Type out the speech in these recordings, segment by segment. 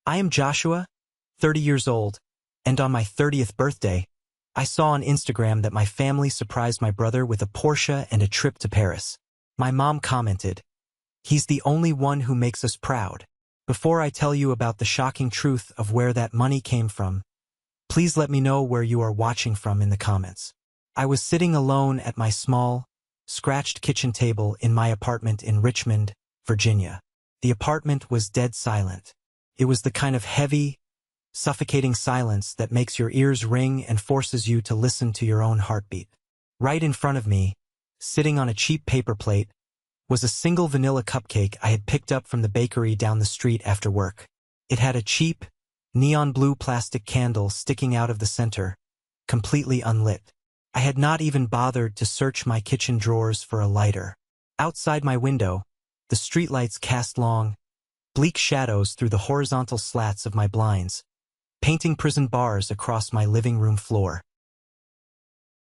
I am Joshua, 30 years old, and on my 30th birthday, I saw on Instagram that my family surprised my brother with a Porsche and a trip to Paris. My mom commented, "He's the only one who makes us proud." Before I tell you about the shocking truth of where that money came from, please let me know where you are watching from in the comments. I was sitting alone at my small, scratched kitchen table in my apartment in Richmond, Virginia. The apartment was dead silent. It was the kind of heavy, suffocating silence that makes your ears ring and forces you to listen to your own heartbeat. Right in front of me, sitting on a cheap paper plate, was a single vanilla cupcake I had picked up from the bakery down the street after work. It had a cheap, neon blue plastic candle sticking out of the center, completely unlit. I had not even bothered to search my kitchen drawers for a lighter. Outside my window, the streetlights cast long, bleak shadows through the horizontal slats of my blinds, painting prison bars across my living room floor.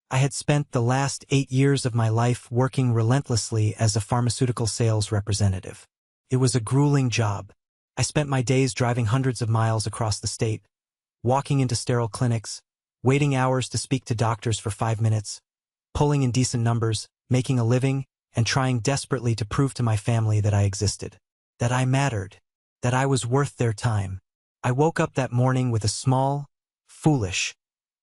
I had spent the last 8 years of my life working relentlessly as a pharmaceutical sales representative. It was a grueling job. I spent my days driving hundreds of miles across the state, walking into sterile clinics, waiting hours to speak to doctors for 5 minutes, pulling in decent numbers, making a living, and trying desperately to prove to my family that I existed, that I mattered, that I was worth their time. I woke up that morning with a small, foolish,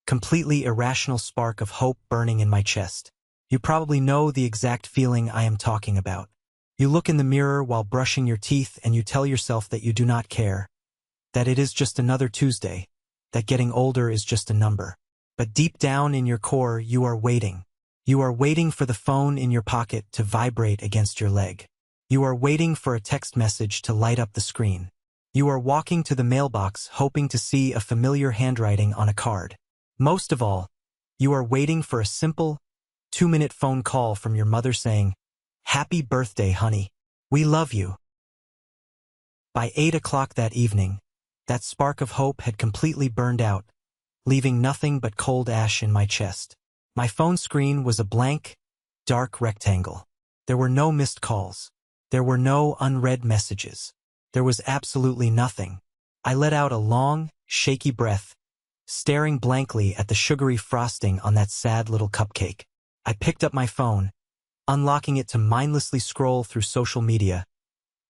completely irrational spark of hope burning in my chest. You probably know the exact feeling I am talking about. You look in the mirror while brushing your teeth and you tell yourself that you do not care, that it is just another Tuesday, that getting older is just a number. But deep down in your core, you are waiting. You are waiting for the phone in your pocket to vibrate against your leg. You are waiting for a text message to light up the screen. You are walking to the mailbox hoping to see a familiar handwriting on a card. Most of all, you are waiting for a simple, 2-minute phone call from your mother saying, "Happy birthday, honey. We love you." By 8 o'clock that evening, that spark of hope had completely burned out, leaving nothing but cold ash in my chest. My phone screen was a blank, dark rectangle. There were no missed calls. There were no unread messages. There was absolutely nothing. I let out a long, shaky breath, staring blankly at the sugary frosting on that sad little cupcake. I picked up my phone, unlocking it to mindlessly scroll through social media,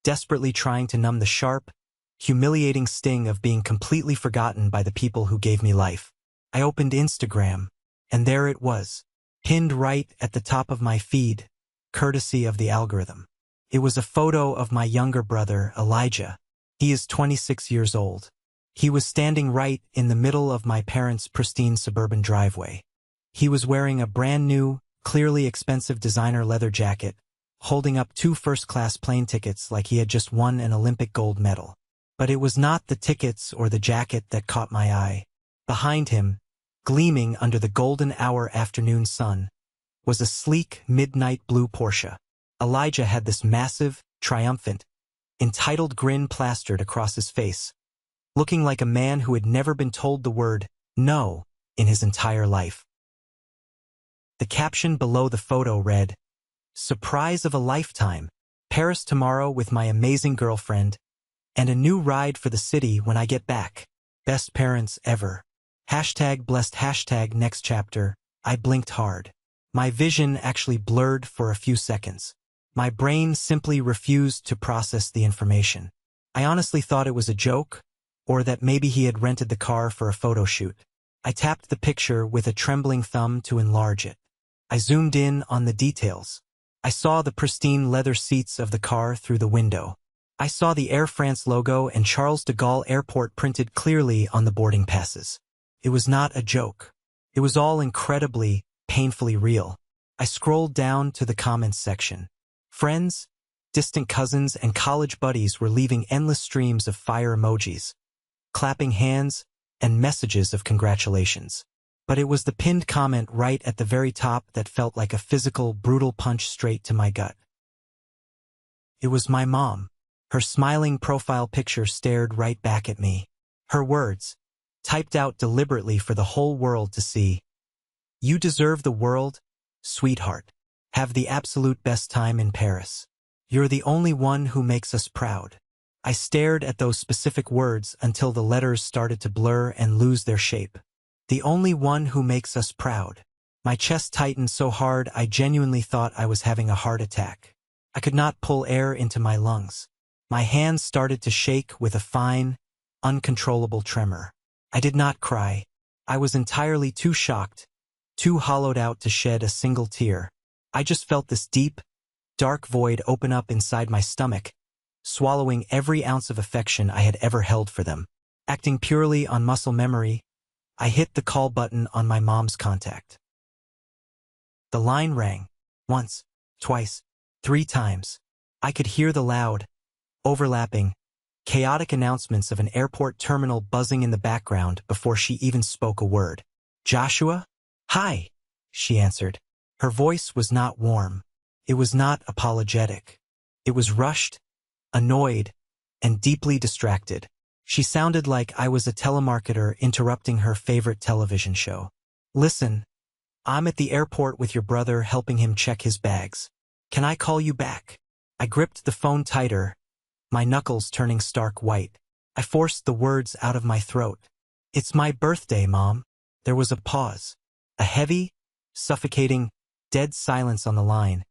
desperately trying to numb the sharp, humiliating sting of being completely forgotten by the people who gave me life. I opened Instagram, and there it was, pinned right at the top of my feed, courtesy of the algorithm. It was a photo of my younger brother, Elijah. He is 26 years old. He was standing right in the middle of my parents' pristine suburban driveway. He was wearing a brand new, clearly expensive designer leather jacket, holding up 2 first-class plane tickets like he had just won an Olympic gold medal. But it was not the tickets or the jacket that caught my eye. Behind him, gleaming under the golden hour afternoon sun, was a sleek midnight blue Porsche. Elijah had this massive, triumphant, entitled grin plastered across his face, looking like a man who had never been told the word no in his entire life. The caption below the photo read, "Surprise of a lifetime, Paris tomorrow with my amazing girlfriend, and a new ride for the city when I get back. Best parents ever. #blessed #next chapter." I blinked hard. My vision actually blurred for a few seconds. My brain simply refused to process the information. I honestly thought it was a joke, or that maybe he had rented the car for a photo shoot. I tapped the picture with a trembling thumb to enlarge it. I zoomed in on the details. I saw the pristine leather seats of the car through the window. I saw the Air France logo and Charles de Gaulle Airport printed clearly on the boarding passes. It was not a joke. It was all incredibly, painfully real. I scrolled down to the comments section. Friends, distant cousins, and college buddies were leaving endless streams of fire emojis, clapping hands, and messages of congratulations. But it was the pinned comment right at the very top that felt like a physical, brutal punch straight to my gut. It was my mom. Her smiling profile picture stared right back at me. Her words, typed out deliberately for the whole world to see. "You deserve the world, sweetheart. Have the absolute best time in Paris. You're the only one who makes us proud." I stared at those specific words until the letters started to blur and lose their shape. The only one who makes us proud. My chest tightened so hard I genuinely thought I was having a heart attack. I could not pull air into my lungs. My hands started to shake with a fine, uncontrollable tremor. I did not cry. I was entirely too shocked, too hollowed out to shed a single tear. I just felt this deep, dark void open up inside my stomach, swallowing every ounce of affection I had ever held for them. Acting purely on muscle memory, I hit the call button on my mom's contact. The line rang. Once, twice, 3 times. I could hear the loud, overlapping, chaotic announcements of an airport terminal buzzing in the background before she even spoke a word. "Joshua?" "Hi," she answered. Her voice was not warm. It was not apologetic. It was rushed, annoyed, and deeply distracted. She sounded like I was a telemarketer interrupting her favorite television show. "Listen, I'm at the airport with your brother helping him check his bags. Can I call you back?" I gripped the phone tighter, my knuckles turning stark white. I forced the words out of my throat. "It's my birthday, Mom." There was a pause. A heavy, suffocating, dead silence on the line,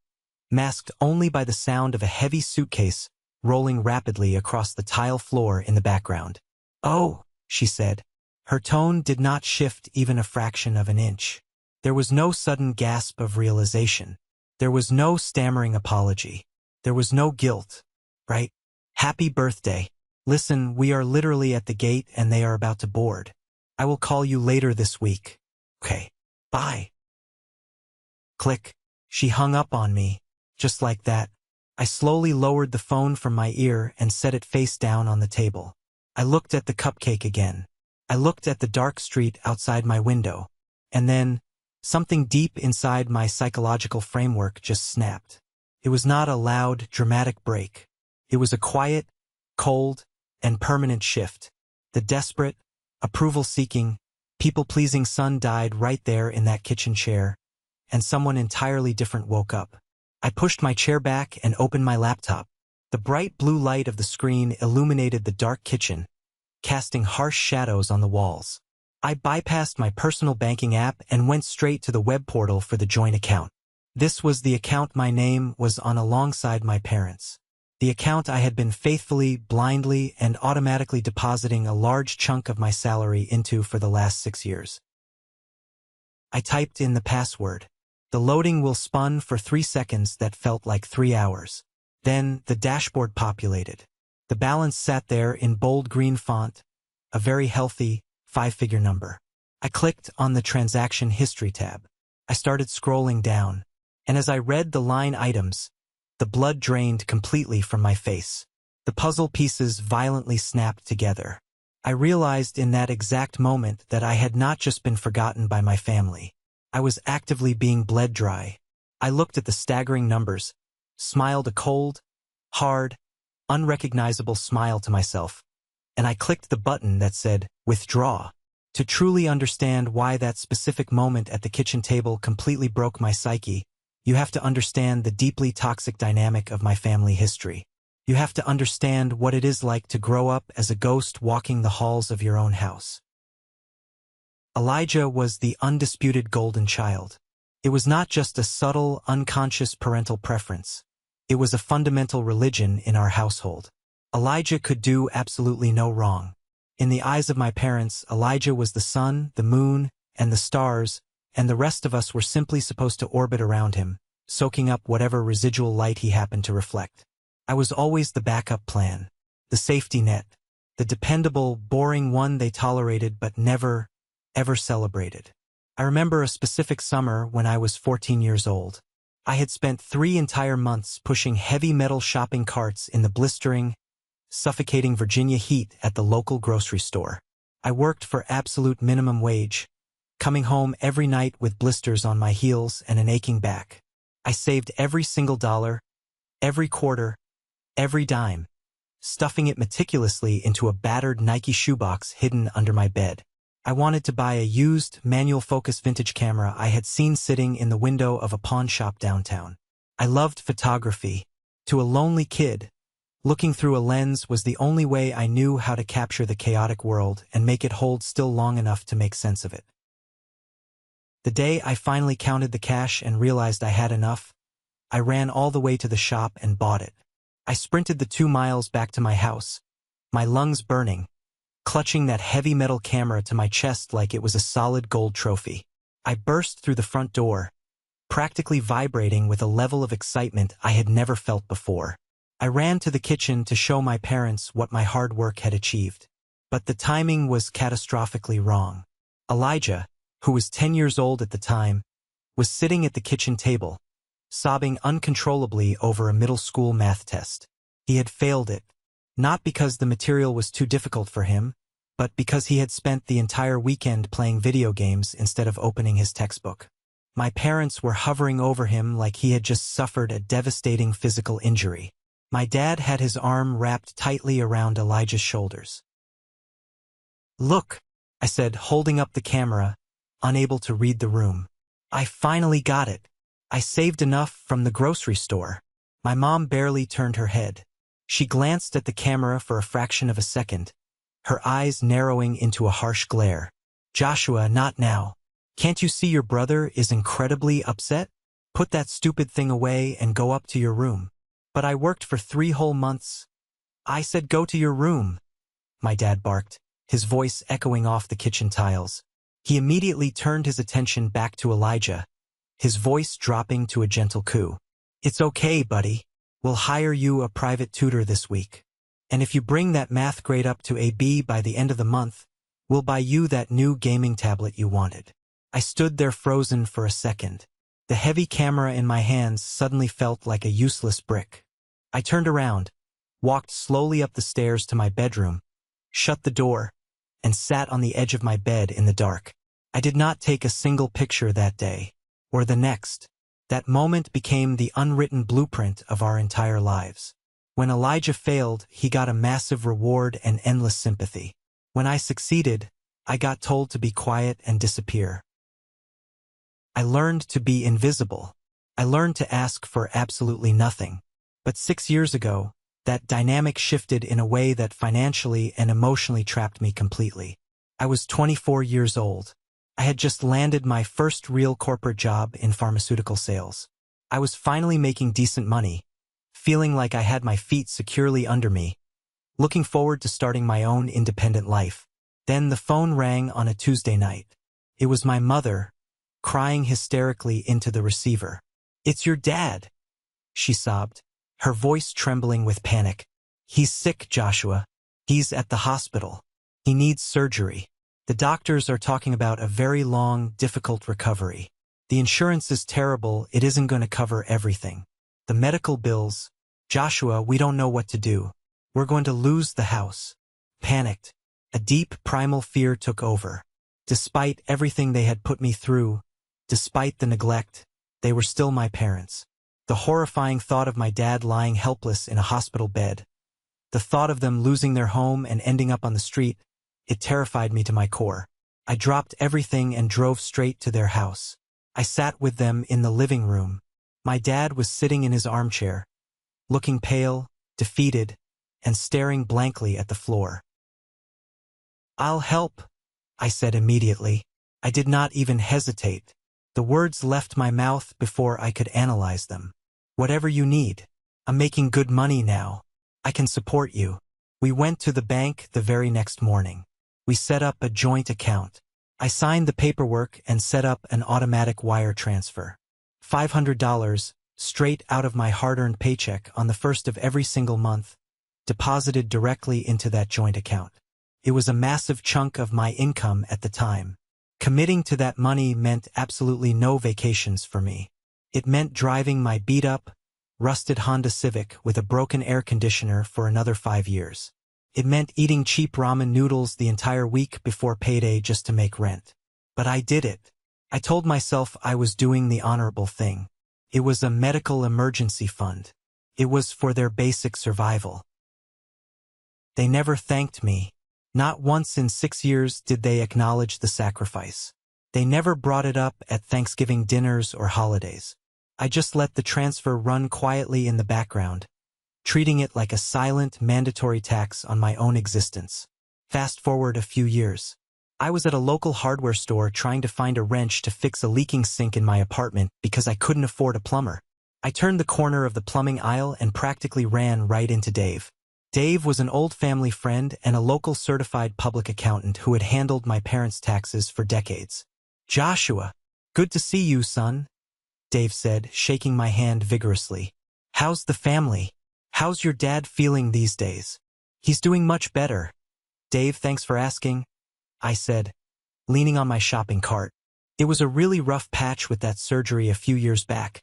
masked only by the sound of a heavy suitcase rolling rapidly across the tile floor in the background. "Oh," she said. Her tone did not shift even a fraction of an inch. There was no sudden gasp of realization. There was no stammering apology. There was no guilt, right? "Happy birthday. Listen, we are literally at the gate and they are about to board. I will call you later this week." "Okay. Bye." Click. She hung up on me. Just like that. I slowly lowered the phone from my ear and set it face down on the table. I looked at the cupcake again. I looked at the dark street outside my window. And then, something deep inside my psychological framework just snapped. It was not a loud, dramatic break. It was a quiet, cold, and permanent shift. The desperate, approval-seeking, people-pleasing son died right there in that kitchen chair, and someone entirely different woke up. I pushed my chair back and opened my laptop. The bright blue light of the screen illuminated the dark kitchen, casting harsh shadows on the walls. I bypassed my personal banking app and went straight to the web portal for the joint account. This was the account my name was on alongside my parents'. The account I had been faithfully, blindly, and automatically depositing a large chunk of my salary into for the last 6 years. I typed in the password. The loading wheel spun for 3 seconds that felt like 3 hours. Then the dashboard populated. The balance sat there in bold green font, a very healthy 5-figure number. I clicked on the transaction history tab. I started scrolling down, and as I read the line items, the blood drained completely from my face. The puzzle pieces violently snapped together. I realized in that exact moment that I had not just been forgotten by my family. I was actively being bled dry. I looked at the staggering numbers, smiled a cold, hard, unrecognizable smile to myself, and I clicked the button that said, "Withdraw." To truly understand why that specific moment at the kitchen table completely broke my psyche, you have to understand the deeply toxic dynamic of my family history. You have to understand what it is like to grow up as a ghost walking the halls of your own house. Elijah was the undisputed golden child. It was not just a subtle, unconscious parental preference. It was a fundamental religion in our household. Elijah could do absolutely no wrong. In the eyes of my parents, Elijah was the sun, the moon, and the stars, and the rest of us were simply supposed to orbit around him, soaking up whatever residual light he happened to reflect. I was always the backup plan, the safety net, the dependable, boring one they tolerated but never, ever celebrated. I remember a specific summer when I was 14 years old. I had spent 3 entire months pushing heavy metal shopping carts in the blistering, suffocating Virginia heat at the local grocery store. I worked for absolute minimum wage, coming home every night with blisters on my heels and an aching back. I saved every single dollar, every quarter, every dime, stuffing it meticulously into a battered Nike shoebox hidden under my bed. I wanted to buy a used, manual focus vintage camera I had seen sitting in the window of a pawn shop downtown. I loved photography. To a lonely kid, Looking through a lens was the only way I knew how to capture the chaotic world and make it hold still long enough to make sense of it. The day I finally counted the cash and realized I had enough, I ran all the way to the shop and bought it. I sprinted the 2 miles back to my house, my lungs burning, clutching that heavy metal camera to my chest like it was a solid gold trophy. I burst through the front door, practically vibrating with a level of excitement I had never felt before. I ran to the kitchen to show my parents what my hard work had achieved. But the timing was catastrophically wrong. Elijah, who was 10 years old at the time, was sitting at the kitchen table, sobbing uncontrollably over a middle school math test. He had failed it, not because the material was too difficult for him, but because he had spent the entire weekend playing video games instead of opening his textbook. My parents were hovering over him like he had just suffered a devastating physical injury. My dad had his arm wrapped tightly around Elijah's shoulders. "Look," I said, holding up the camera, unable to read the room. "I finally got it. I saved enough from the grocery store." My mom barely turned her head. She glanced at the camera for a fraction of a second, her eyes narrowing into a harsh glare. "Joshua, not now. Can't you see your brother is incredibly upset? Put that stupid thing away and go up to your room." "But I worked for 3 whole months." "I said go to your room," my dad barked, his voice echoing off the kitchen tiles. He immediately turned his attention back to Elijah, his voice dropping to a gentle coo. "It's okay, buddy. We'll hire you a private tutor this week. And if you bring that math grade up to a B by the end of the month, we'll buy you that new gaming tablet you wanted." I stood there frozen for a second. The heavy camera in my hands suddenly felt like a useless brick. I turned around, walked slowly up the stairs to my bedroom, shut the door, and sat on the edge of my bed in the dark. I did not take a single picture that day, or the next. That moment became the unwritten blueprint of our entire lives. When Elijah failed, he got a massive reward and endless sympathy. When I succeeded, I got told to be quiet and disappear. I learned to be invisible. I learned to ask for absolutely nothing. But 6 years ago, that dynamic shifted in a way that financially and emotionally trapped me completely. I was 24 years old. I had just landed my first real corporate job in pharmaceutical sales. I was finally making decent money, feeling like I had my feet securely under me, looking forward to starting my own independent life. Then the phone rang on a Tuesday night. It was my mother, crying hysterically into the receiver. "It's your dad," she sobbed, her voice trembling with panic. "He's sick, Joshua. He's at the hospital. He needs surgery. The doctors are talking about a very long, difficult recovery. The insurance is terrible, it isn't going to cover everything. The medical bills, Joshua, we don't know what to do. We're going to lose the house." Panicked. A deep primal fear took over. Despite everything they had put me through, despite the neglect, they were still my parents. The horrifying thought of my dad lying helpless in a hospital bed, the thought of them losing their home and ending up on the street, it terrified me to my core. I dropped everything and drove straight to their house. I sat with them in the living room. My dad was sitting in his armchair, looking pale, defeated, and staring blankly at the floor. "I'll help," I said immediately. I did not even hesitate. The words left my mouth before I could analyze them. "Whatever you need. I'm making good money now. I can support you." We went to the bank the very next morning. We set up a joint account. I signed the paperwork and set up an automatic wire transfer. $500, straight out of my hard-earned paycheck on the first of every single month, deposited directly into that joint account. It was a massive chunk of my income at the time. Committing to that money meant absolutely no vacations for me. It meant driving my beat-up, rusted Honda Civic with a broken air conditioner for another 5 years. It meant eating cheap ramen noodles the entire week before payday just to make rent. But I did it. I told myself I was doing the honorable thing. It was a medical emergency fund. It was for their basic survival. They never thanked me. Not once in 6 years did they acknowledge the sacrifice. They never brought it up at Thanksgiving dinners or holidays. I just let the transfer run quietly in the background, treating it like a silent, mandatory tax on my own existence. Fast forward a few years. I was at a local hardware store trying to find a wrench to fix a leaking sink in my apartment because I couldn't afford a plumber. I turned the corner of the plumbing aisle and practically ran right into Dave. Dave was an old family friend and a local certified public accountant who had handled my parents' taxes for decades. "Joshua, good to see you, son," Dave said, shaking my hand vigorously. "How's the family? How's your dad feeling these days?" "He's doing much better, Dave, thanks for asking," I said, leaning on my shopping cart. "It was a really rough patch with that surgery a few years back,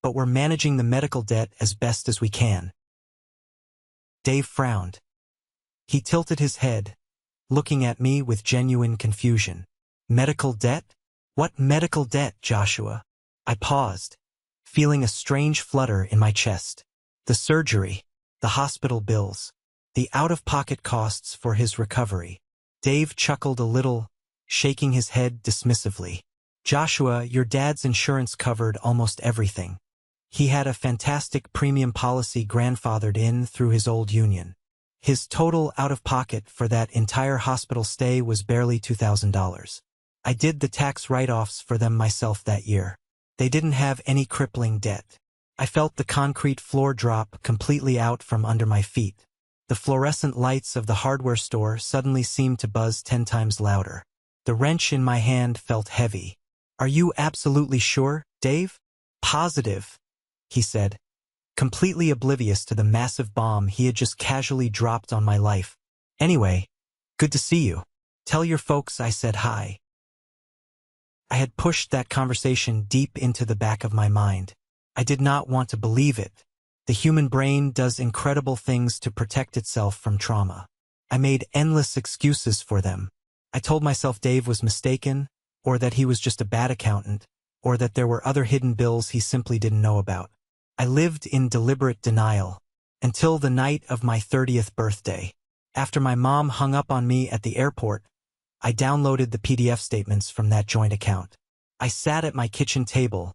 but we're managing the medical debt as best as we can." Dave frowned. He tilted his head, looking at me with genuine confusion. "Medical debt? What medical debt, Joshua?" I paused, feeling a strange flutter in my chest. The surgery, the hospital bills, the out-of-pocket costs for his recovery. Dave chuckled a little, shaking his head dismissively. "Joshua, your dad's insurance covered almost everything. He had a fantastic premium policy grandfathered in through his old union. His total out-of-pocket for that entire hospital stay was barely $2,000. I did the tax write-offs for them myself that year. They didn't have any crippling debt." I felt the concrete floor drop completely out from under my feet. The fluorescent lights of the hardware store suddenly seemed to buzz 10 times louder. The wrench in my hand felt heavy. "Are you absolutely sure, Dave?" "Positive," he said, completely oblivious to the massive bomb he had just casually dropped on my life. "Anyway, good to see you. Tell your folks I said hi." I had pushed that conversation deep into the back of my mind. I did not want to believe it. The human brain does incredible things to protect itself from trauma. I made endless excuses for them. I told myself Dave was mistaken, or that he was just a bad accountant, or that there were other hidden bills he simply didn't know about. I lived in deliberate denial until the night of my 30th birthday. After my mom hung up on me at the airport, I downloaded the PDF statements from that joint account. I sat at my kitchen table,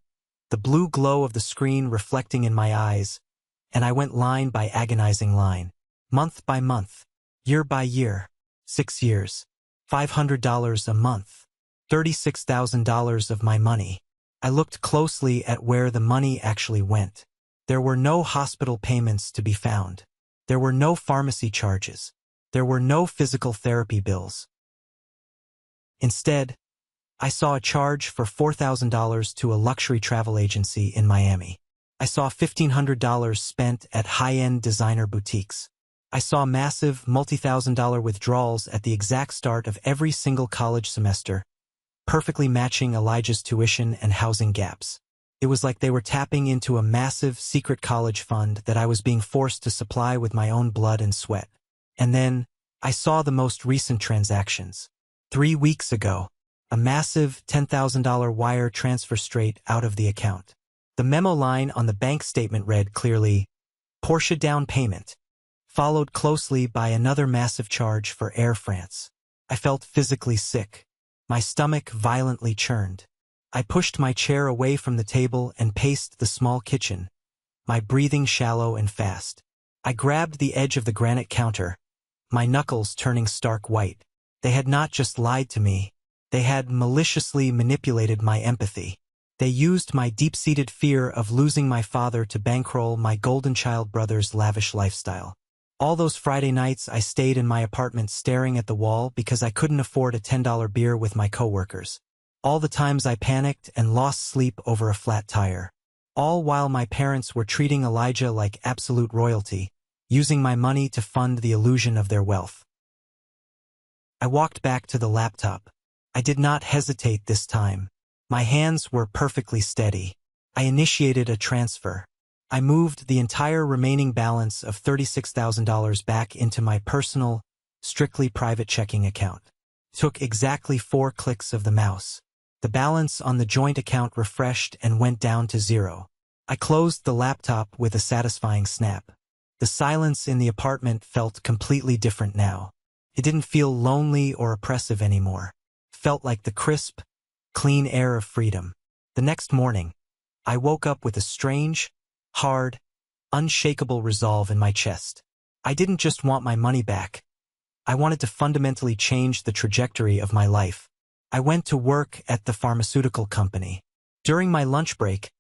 the blue glow of the screen reflecting in my eyes, and I went line by agonizing line, month by month, year by year, 6 years, $500 a month, $36,000 of my money. I looked closely at where the money actually went. There were no hospital payments to be found. There were no pharmacy charges. There were no physical therapy bills. Instead, I saw a charge for $4,000 to a luxury travel agency in Miami. I saw $1,500 spent at high-end designer boutiques. I saw massive, multi-thousand-dollar withdrawals at the exact start of every single college semester, perfectly matching Elijah's tuition and housing gaps. It was like they were tapping into a massive, secret college fund that I was being forced to supply with my own blood and sweat. And then, I saw the most recent transactions. 3 weeks ago, a massive $10,000 wire transfer straight out of the account. The memo line on the bank statement read clearly, "Porsche down payment," followed closely by another massive charge for Air France. I felt physically sick. My stomach violently churned. I pushed my chair away from the table and paced the small kitchen, my breathing shallow and fast. I grabbed the edge of the granite counter, my knuckles turning stark white. They had not just lied to me, they had maliciously manipulated my empathy. They used my deep-seated fear of losing my father to bankroll my golden child brother's lavish lifestyle. All those Friday nights I stayed in my apartment staring at the wall because I couldn't afford a $10 beer with my coworkers. All the times I panicked and lost sleep over a flat tire. All while my parents were treating Elijah like absolute royalty, using my money to fund the illusion of their wealth. I walked back to the laptop. I did not hesitate this time. My hands were perfectly steady. I initiated a transfer. I moved the entire remaining balance of $36,000 back into my personal, strictly private checking account. Took exactly 4 clicks of the mouse. The balance on the joint account refreshed and went down to 0. I closed the laptop with a satisfying snap. The silence in the apartment felt completely different now. It didn't feel lonely or oppressive anymore. It felt like the crisp, clean air of freedom. The next morning, I woke up with a strange, hard, unshakable resolve in my chest. I didn't just want my money back. I wanted to fundamentally change the trajectory of my life. I went to work at the pharmaceutical company. During my lunch break,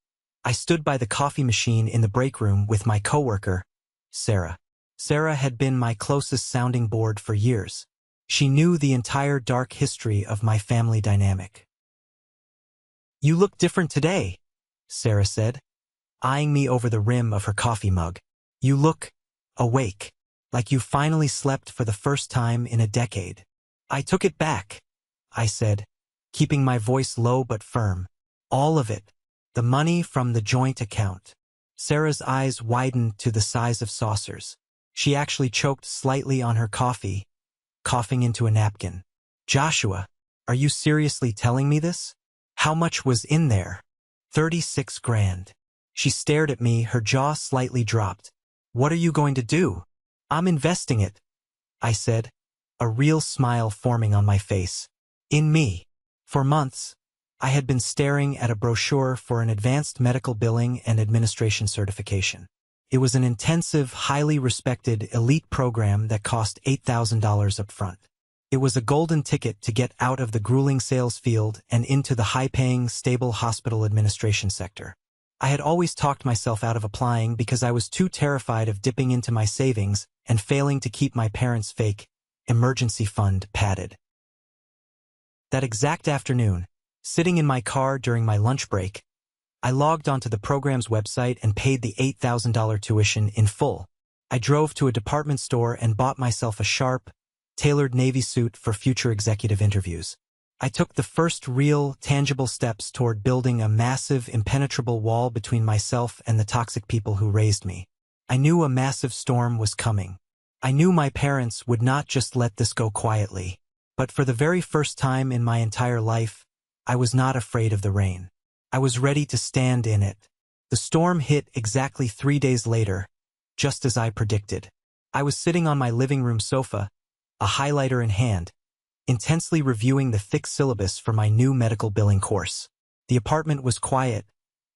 I stood by the coffee machine in the break room with my coworker, Sarah. Sarah had been my closest sounding board for years. She knew the entire dark history of my family dynamic. "You look different today," Sarah said, eyeing me over the rim of her coffee mug. "You look awake, like you finally slept for the first time in a decade." "I took it back," I said, keeping my voice low but firm. "All of it. The money from the joint account." Sarah's eyes widened to the size of saucers. She actually choked slightly on her coffee, coughing into a napkin. "Joshua, are you seriously telling me this? How much was in there?" 36 grand. She stared at me, her jaw slightly dropped. "What are you going to do?" "I'm investing it," I said, a real smile forming on my face. "In me." For months, I had been staring at a brochure for an advanced medical billing and administration certification. It was an intensive, highly respected, elite program that cost $8,000 up front. It was a golden ticket to get out of the grueling sales field and into the high-paying, stable hospital administration sector. I had always talked myself out of applying because I was too terrified of dipping into my savings and failing to keep my parents' fake emergency fund padded. That exact afternoon, sitting in my car during my lunch break, I logged onto the program's website and paid the $8,000 tuition in full. I drove to a department store and bought myself a sharp, tailored navy suit for future executive interviews. I took the first real, tangible steps toward building a massive, impenetrable wall between myself and the toxic people who raised me. I knew a massive storm was coming. I knew my parents would not just let this go quietly. But for the very first time in my entire life, I was not afraid of the rain. I was ready to stand in it. The storm hit exactly 3 days later, just as I predicted. I was sitting on my living room sofa, a highlighter in hand, intensely reviewing the thick syllabus for my new medical billing course. The apartment was quiet,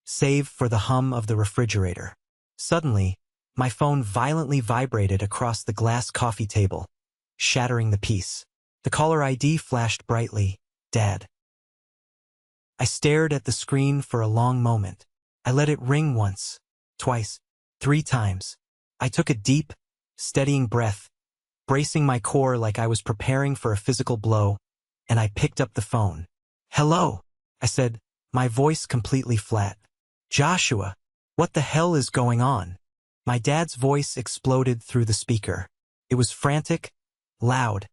save for the hum of the refrigerator. Suddenly, my phone violently vibrated across the glass coffee table, shattering the peace. The caller ID flashed brightly, "Dad." I stared at the screen for a long moment. I let it ring once, twice, 3 times. I took a deep, steadying breath, bracing my core like I was preparing for a physical blow, and I picked up the phone. "Hello," I said, my voice completely flat. "Joshua, what the hell is going on?" My dad's voice exploded through the speaker. It was frantic, loud,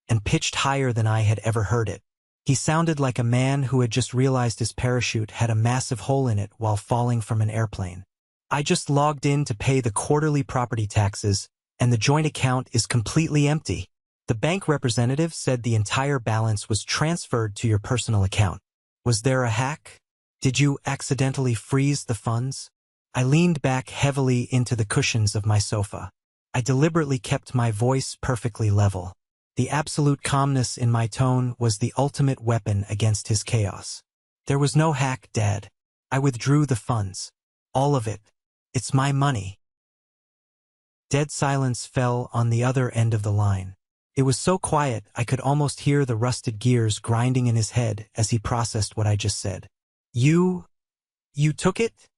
and pitched higher than I had ever heard it. He sounded like a man who had just realized his parachute had a massive hole in it while falling from an airplane. "I just logged in to pay the quarterly property taxes, and the joint account is completely empty. The bank representative said the entire balance was transferred to your personal account. Was there a hack? Did you accidentally freeze the funds?" I leaned back heavily into the cushions of my sofa. I deliberately kept my voice perfectly level. The absolute calmness in my tone was the ultimate weapon against his chaos. "There was no hack, Dad. I withdrew the funds. All of it. It's my money." Dead silence fell on the other end of the line. It was so quiet I could almost hear the rusted gears grinding in his head as he processed what I just said. You took it?"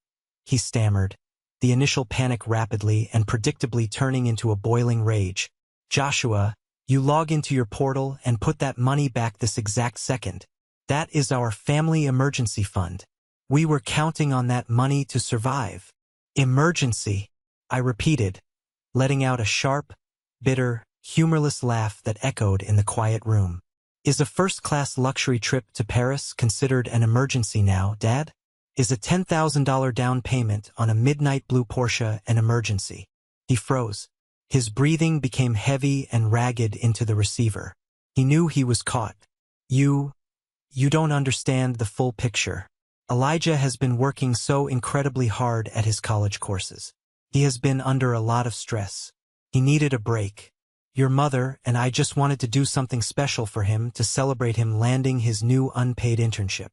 he stammered, the initial panic rapidly and predictably turning into a boiling rage. "Joshua, you log into your portal and put that money back this exact second. That is our family emergency fund. We were counting on that money to survive." "Emergency," I repeated, letting out a sharp, bitter, humorless laugh that echoed in the quiet room. "Is a first-class luxury trip to Paris considered an emergency now, Dad? Is a $10,000 down payment on a midnight blue Porsche an emergency?" He froze. His breathing became heavy and ragged into the receiver. He knew he was caught. You don't understand the full picture. Elijah has been working so incredibly hard at his college courses. He has been under a lot of stress. He needed a break. Your mother and I just wanted to do something special for him to celebrate him landing his new unpaid internship.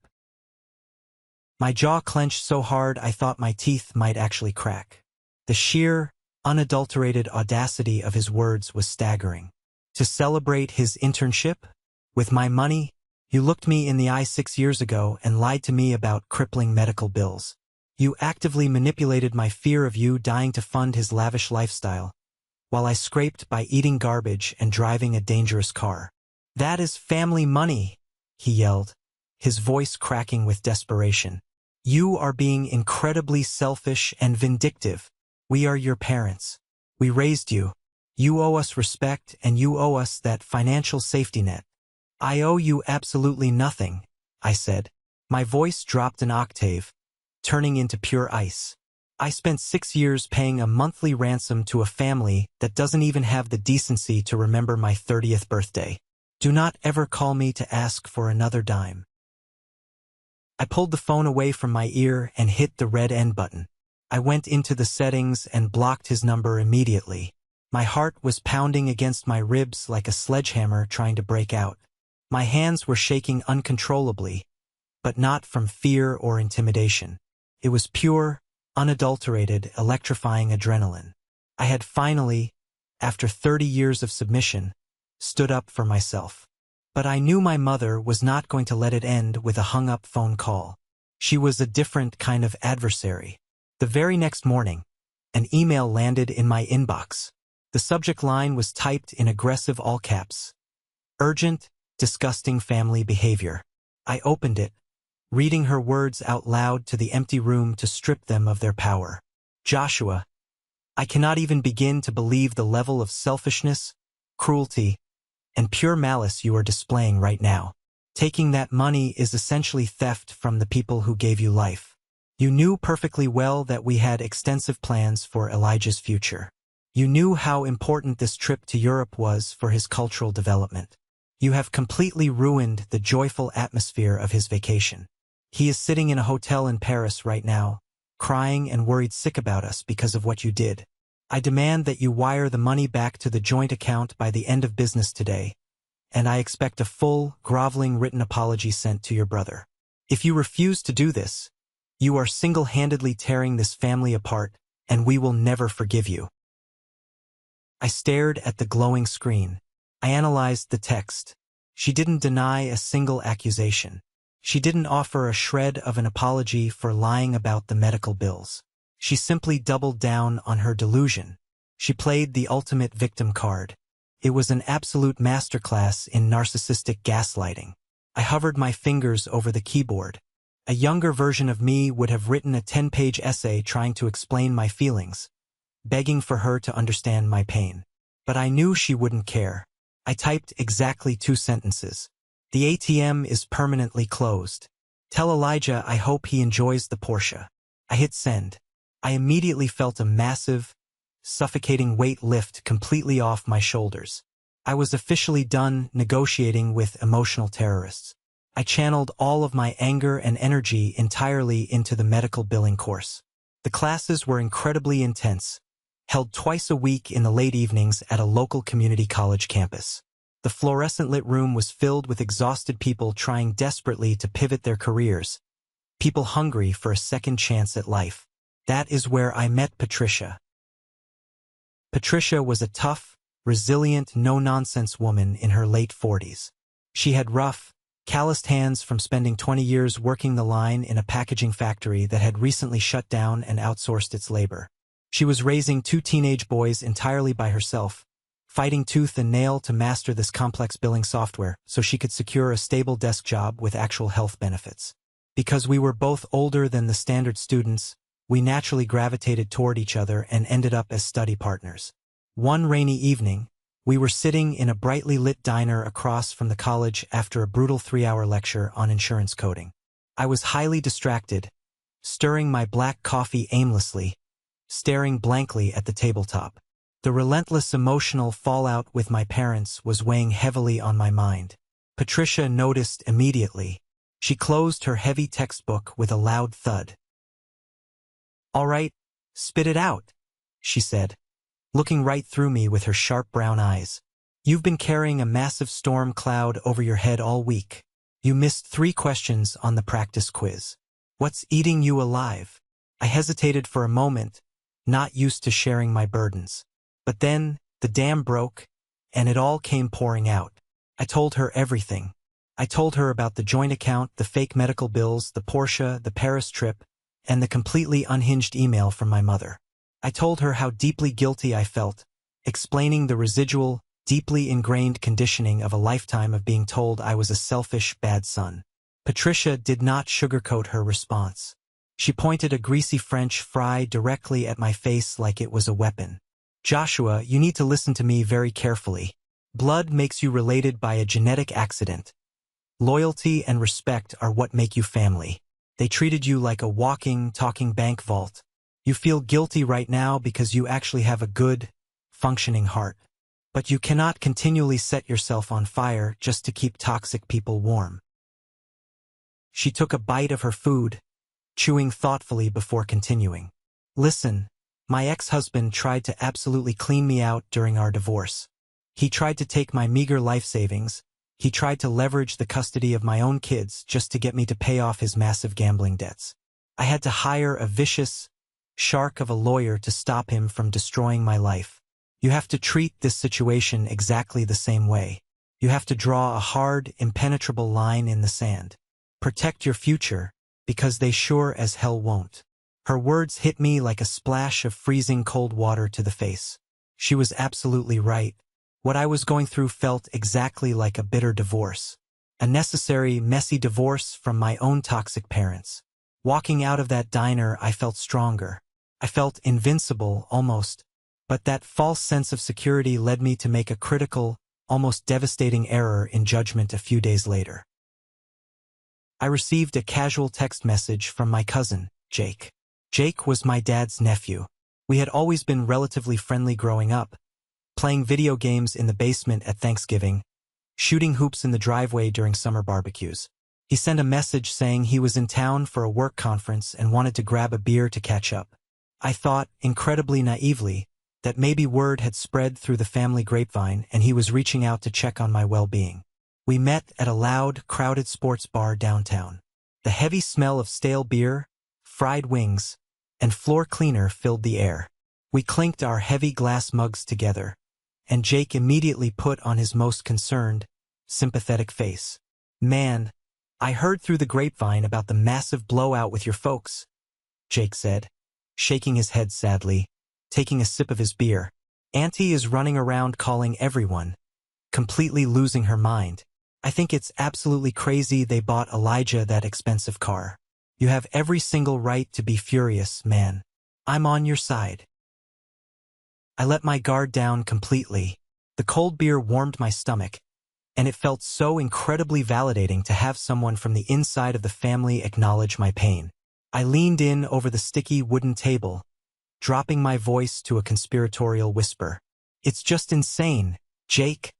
My jaw clenched so hard I thought my teeth might actually crack. The sheer, unadulterated audacity of his words was staggering. To celebrate his internship? With my money? You looked me in the eye 6 years ago and lied to me about crippling medical bills. You actively manipulated my fear of you dying to fund his lavish lifestyle, while I scraped by eating garbage and driving a dangerous car. That is family money, he yelled, his voice cracking with desperation. You are being incredibly selfish and vindictive. We are your parents. We raised you. You owe us respect and you owe us that financial safety net. I owe you absolutely nothing, I said. My voice dropped an octave, turning into pure ice. I spent 6 years paying a monthly ransom to a family that doesn't even have the decency to remember my 30th birthday. Do not ever call me to ask for another dime. I pulled the phone away from my ear and hit the red end button. I went into the settings and blocked his number immediately. My heart was pounding against my ribs like a sledgehammer trying to break out. My hands were shaking uncontrollably, but not from fear or intimidation. It was pure, unadulterated, electrifying adrenaline. I had finally, after 30 years of submission, stood up for myself. But I knew my mother was not going to let it end with a hung-up phone call. She was a different kind of adversary. The very next morning, an email landed in my inbox. The subject line was typed in aggressive all caps. Urgent, disgusting family behavior. I opened it, reading her words out loud to the empty room to strip them of their power. Joshua, I cannot even begin to believe the level of selfishness, cruelty, and pure malice you are displaying right now. Taking that money is essentially theft from the people who gave you life. You knew perfectly well that we had extensive plans for Elijah's future. You knew how important this trip to Europe was for his cultural development. You have completely ruined the joyful atmosphere of his vacation. He is sitting in a hotel in Paris right now, crying and worried sick about us because of what you did. I demand that you wire the money back to the joint account by the end of business today, and I expect a full, groveling written apology sent to your brother. If you refuse to do this, you are single-handedly tearing this family apart, and we will never forgive you. I stared at the glowing screen. I analyzed the text. She didn't deny a single accusation. She didn't offer a shred of an apology for lying about the medical bills. She simply doubled down on her delusion. She played the ultimate victim card. It was an absolute masterclass in narcissistic gaslighting. I hovered my fingers over the keyboard. A younger version of me would have written a 10-page essay trying to explain my feelings, begging for her to understand my pain. But I knew she wouldn't care. I typed exactly 2 sentences. The ATM is permanently closed. Tell Elijah I hope he enjoys the Porsche. I hit send. I immediately felt a massive, suffocating weight lift completely off my shoulders. I was officially done negotiating with emotional terrorists. I channeled all of my anger and energy entirely into the medical billing course. The classes were incredibly intense, held twice a week in the late evenings at a local community college campus. The fluorescent-lit room was filled with exhausted people trying desperately to pivot their careers, people hungry for a second chance at life. That is where I met Patricia. Patricia was a tough, resilient, no-nonsense woman in her late 40s. She had rough, calloused hands from spending 20 years working the line in a packaging factory that had recently shut down and outsourced its labor. She was raising 2 teenage boys entirely by herself, fighting tooth and nail to master this complex billing software so she could secure a stable desk job with actual health benefits. Because we were both older than the standard students, we naturally gravitated toward each other and ended up as study partners. One rainy evening, we were sitting in a brightly lit diner across from the college after a brutal 3-hour lecture on insurance coding. I was highly distracted, stirring my black coffee aimlessly, staring blankly at the tabletop. The relentless emotional fallout with my parents was weighing heavily on my mind. Patricia noticed immediately. She closed her heavy textbook with a loud thud. "All right, spit it out," she said, looking right through me with her sharp brown eyes. "You've been carrying a massive storm cloud over your head all week. You missed 3 questions on the practice quiz. What's eating you alive?" I hesitated for a moment, not used to sharing my burdens. But then, the dam broke, and it all came pouring out. I told her everything. I told her about the joint account, the fake medical bills, the Porsche, the Paris trip, and the completely unhinged email from my mother. I told her how deeply guilty I felt, explaining the residual, deeply ingrained conditioning of a lifetime of being told I was a selfish, bad son. Patricia did not sugarcoat her response. She pointed a greasy French fry directly at my face like it was a weapon. Joshua, you need to listen to me very carefully. Blood makes you related by a genetic accident. Loyalty and respect are what make you family. They treated you like a walking, talking bank vault. You feel guilty right now because you actually have a good, functioning heart. But you cannot continually set yourself on fire just to keep toxic people warm. She took a bite of her food, chewing thoughtfully before continuing. Listen, my ex-husband tried to absolutely clean me out during our divorce. He tried to take my meager life savings. He tried to leverage the custody of my own kids just to get me to pay off his massive gambling debts. I had to hire a vicious shark of a lawyer to stop him from destroying my life. You have to treat this situation exactly the same way. You have to draw a hard, impenetrable line in the sand. Protect your future, because they sure as hell won't. Her words hit me like a splash of freezing cold water to the face. She was absolutely right. What I was going through felt exactly like a bitter divorce. A necessary, messy divorce from my own toxic parents. Walking out of that diner, I felt stronger. I felt invincible, almost. But that false sense of security led me to make a critical, almost devastating error in judgment a few days later. I received a casual text message from my cousin, Jake. Jake was my dad's nephew. We had always been relatively friendly growing up, playing video games in the basement at Thanksgiving, shooting hoops in the driveway during summer barbecues. He sent a message saying he was in town for a work conference and wanted to grab a beer to catch up. I thought, incredibly naively, that maybe word had spread through the family grapevine and he was reaching out to check on my well-being. We met at a loud, crowded sports bar downtown. The heavy smell of stale beer, fried wings, and floor cleaner filled the air. We clinked our heavy glass mugs together, and Jake immediately put on his most concerned, sympathetic face. Man, I heard through the grapevine about the massive blowout with your folks, Jake said, shaking his head sadly, taking a sip of his beer. Auntie is running around calling everyone, completely losing her mind. I think it's absolutely crazy they bought Elijah that expensive car. You have every single right to be furious, man. I'm on your side. I let my guard down completely. The cold beer warmed my stomach, and it felt so incredibly validating to have someone from the inside of the family acknowledge my pain. I leaned in over the sticky wooden table, dropping my voice to a conspiratorial whisper. It's just insane, Jake,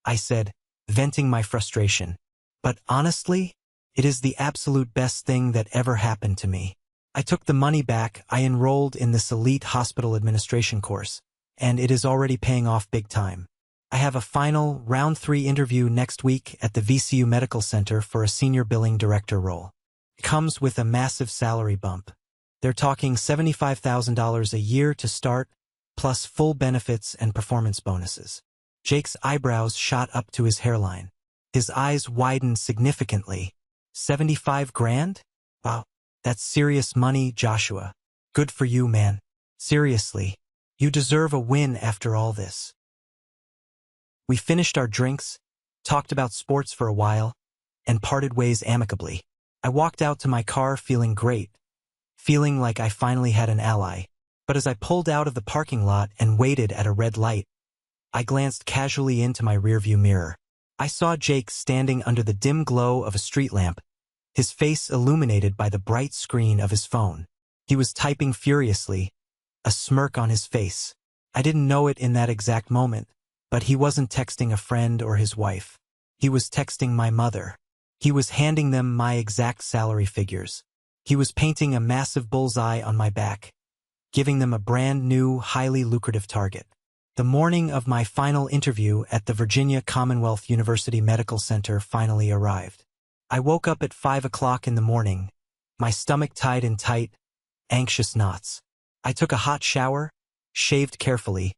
I said, venting my frustration. But honestly, it is the absolute best thing that ever happened to me. I took the money back. I enrolled in this elite hospital administration course, and it is already paying off big time. I have a final, round 3 interview next week at the VCU Medical Center for a senior billing director role. It comes with a massive salary bump. They're talking $75,000 a year to start, plus full benefits and performance bonuses. Jake's eyebrows shot up to his hairline. His eyes widened significantly. 75 grand? Wow, that's serious money, Joshua. Good for you, man. Seriously, you deserve a win after all this. We finished our drinks, talked about sports for a while, and parted ways amicably. I walked out to my car feeling great, feeling like I finally had an ally. But as I pulled out of the parking lot and waited at a red light, I glanced casually into my rearview mirror. I saw Jake standing under the dim glow of a street lamp, his face illuminated by the bright screen of his phone. He was typing furiously, a smirk on his face. I didn't know it in that exact moment, but he wasn't texting a friend or his wife. He was texting my mother. He was handing them my exact salary figures. He was painting a massive bullseye on my back, giving them a brand new, highly lucrative target. The morning of my final interview at the Virginia Commonwealth University Medical Center finally arrived. I woke up at 5 o'clock in the morning, my stomach tied in tight, anxious knots. I took a hot shower, shaved carefully,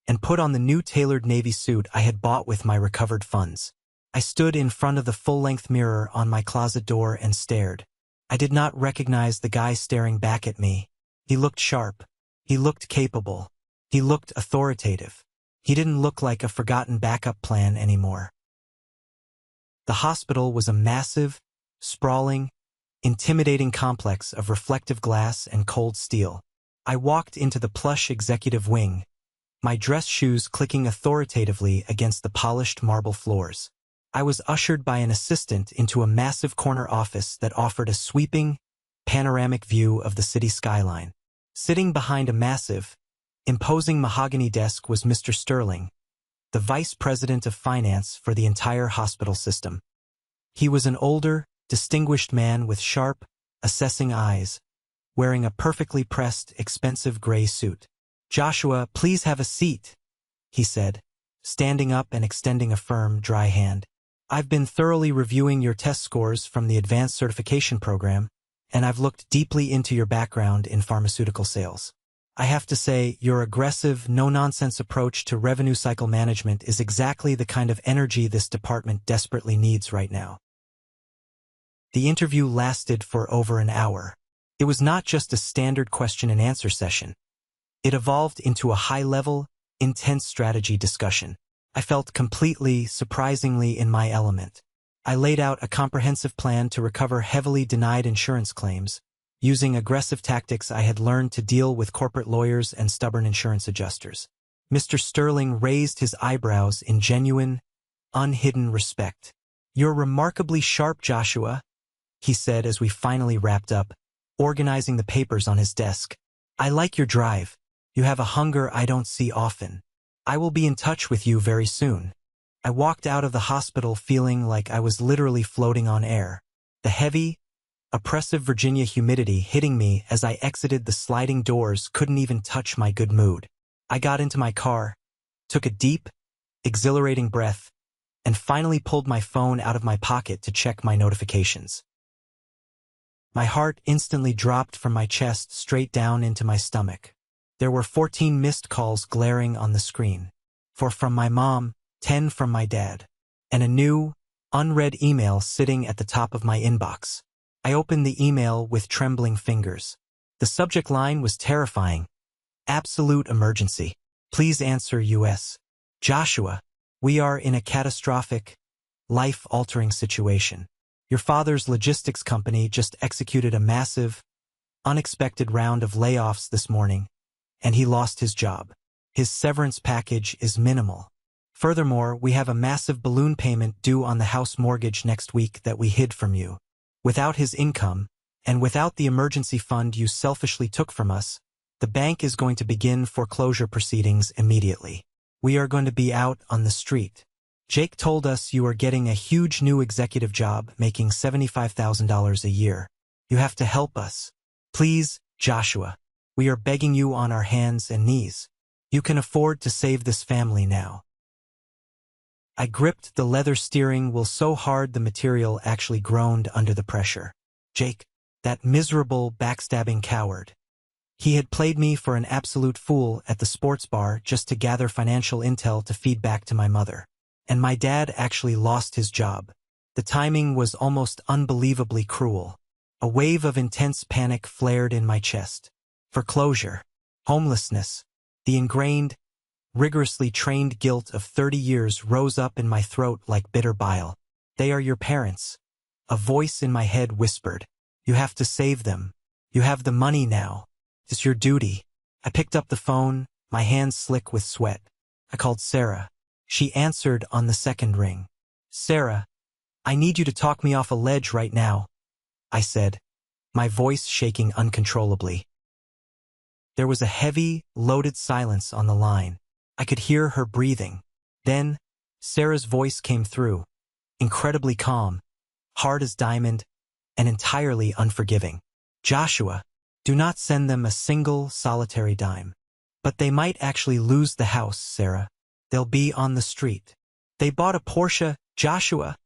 and put on the new tailored navy suit I had bought with my recovered funds. I stood in front of the full-length mirror on my closet door and stared. I did not recognize the guy staring back at me. He looked sharp. He looked capable. He looked authoritative. He didn't look like a forgotten backup plan anymore. The hospital was a massive, sprawling, intimidating complex of reflective glass and cold steel. I walked into the plush executive wing, my dress shoes clicking authoritatively against the polished marble floors. I was ushered by an assistant into a massive corner office that offered a sweeping, panoramic view of the city skyline. Sitting behind a massive, imposing mahogany desk was Mr. Sterling, the vice president of finance for the entire hospital system. He was an older, distinguished man with sharp, assessing eyes, wearing a perfectly pressed, expensive gray suit. "Joshua, please have a seat," he said, standing up and extending a firm, dry hand. "I've been thoroughly reviewing your test scores from the advanced certification program, and I've looked deeply into your background in pharmaceutical sales. I have to say, your aggressive, no-nonsense approach to revenue cycle management is exactly the kind of energy this department desperately needs right now." The interview lasted for over an hour. It was not just a standard question-and-answer session. It evolved into a high-level, intense strategy discussion. I felt completely, surprisingly in my element. I laid out a comprehensive plan to recover heavily denied insurance claims, using aggressive tactics I had learned to deal with corporate lawyers and stubborn insurance adjusters. Mr. Sterling raised his eyebrows in genuine, unhidden respect. "You're remarkably sharp, Joshua," he said as we finally wrapped up, organizing the papers on his desk. "I like your drive. You have a hunger I don't see often. I will be in touch with you very soon." I walked out of the hospital feeling like I was literally floating on air. The heavy, oppressive Virginia humidity hitting me as I exited the sliding doors couldn't even touch my good mood. I got into my car, took a deep, exhilarating breath, and finally pulled my phone out of my pocket to check my notifications. My heart instantly dropped from my chest straight down into my stomach. There were 14 missed calls glaring on the screen. 4 from my mom, 10 from my dad, and a new, unread email sitting at the top of my inbox. I opened the email with trembling fingers. The subject line was terrifying. "Absolute emergency. Please answer US. Joshua, we are in a catastrophic, life-altering situation. Your father's logistics company just executed a massive, unexpected round of layoffs this morning, and he lost his job. His severance package is minimal. Furthermore, we have a massive balloon payment due on the house mortgage next week that we hid from you. Without his income, and without the emergency fund you selfishly took from us, the bank is going to begin foreclosure proceedings immediately. We are going to be out on the street. Jake told us you are getting a huge new executive job making $75,000 a year. You have to help us. Please, Joshua. We are begging you on our hands and knees. You can afford to save this family now." I gripped the leather steering wheel so hard the material actually groaned under the pressure. Jake, that miserable, backstabbing coward. He had played me for an absolute fool at the sports bar just to gather financial intel to feed back to my mother. And my dad actually lost his job. The timing was almost unbelievably cruel. A wave of intense panic flared in my chest. Foreclosure, homelessness, the ingrained, rigorously trained guilt of 30 years rose up in my throat like bitter bile. "They are your parents." A voice in my head whispered. "You have to save them. You have the money now. It's your duty." I picked up the phone, my hands slick with sweat. I called Sarah. She answered on the second ring. "Sarah, I need you to talk me off a ledge right now," I said, my voice shaking uncontrollably. There was a heavy, loaded silence on the line. I could hear her breathing. Then, Sarah's voice came through, incredibly calm, hard as diamond, and entirely unforgiving. "Joshua, do not send them a single, solitary dime. But they might actually lose the house, Sarah. They'll be on the street. They bought a Porsche, Joshua,"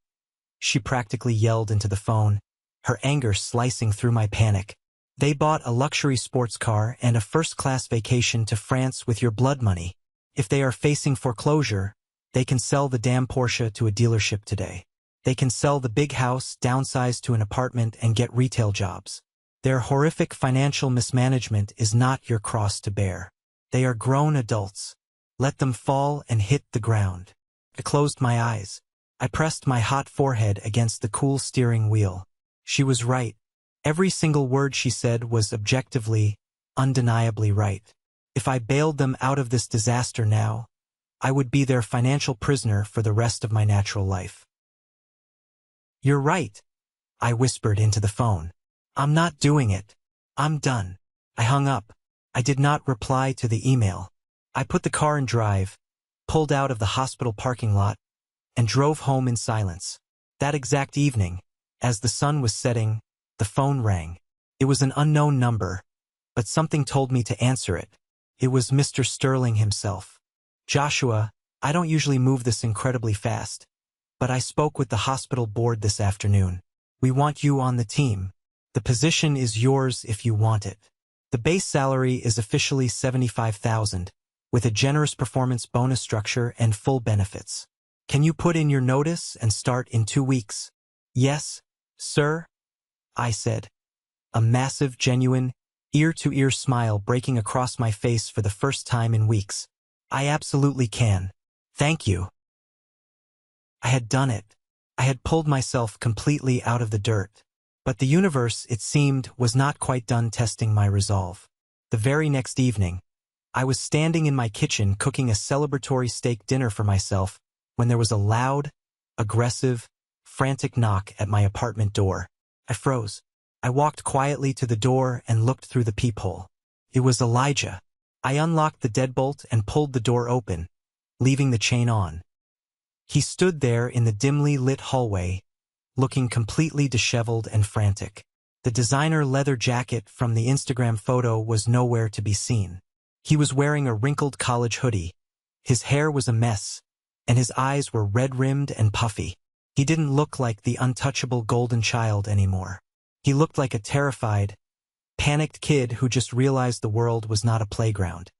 she practically yelled into the phone, her anger slicing through my panic. They bought a luxury sports car and a first-class vacation to France with your blood money. If they are facing foreclosure, they can sell the damn Porsche to a dealership today. They can sell the big house, downsize to an apartment, and get retail jobs. Their horrific financial mismanagement is not your cross to bear. They are grown adults. Let them fall and hit the ground. I closed my eyes. I pressed my hot forehead against the cool steering wheel. She was right. Every single word she said was objectively, undeniably right. If I bailed them out of this disaster now, I would be their financial prisoner for the rest of my natural life. You're right, I whispered into the phone. I'm not doing it. I'm done. I hung up. I did not reply to the email. I put the car in drive, pulled out of the hospital parking lot, and drove home in silence. That exact evening, as the sun was setting, the phone rang. It was an unknown number, but something told me to answer it. It was Mr. Sterling himself. Joshua, I don't usually move this incredibly fast, but I spoke with the hospital board this afternoon. We want you on the team. The position is yours if you want it. The base salary is officially $75,000, with a generous performance bonus structure and full benefits. Can you put in your notice and start in 2 weeks? Yes, sir, I said. A massive, genuine, ear-to-ear smile breaking across my face for the first time in weeks. I absolutely can. Thank you. I had done it. I had pulled myself completely out of the dirt. But the universe, it seemed, was not quite done testing my resolve. The very next evening, I was standing in my kitchen cooking a celebratory steak dinner for myself when there was a loud, aggressive, frantic knock at my apartment door. I froze. I walked quietly to the door and looked through the peephole. It was Elijah. I unlocked the deadbolt and pulled the door open, leaving the chain on. He stood there in the dimly lit hallway, looking completely disheveled and frantic. The designer leather jacket from the Instagram photo was nowhere to be seen. He was wearing a wrinkled college hoodie. His hair was a mess, and his eyes were red-rimmed and puffy. He didn't look like the untouchable golden child anymore. He looked like a terrified, panicked kid who just realized the world was not a playground.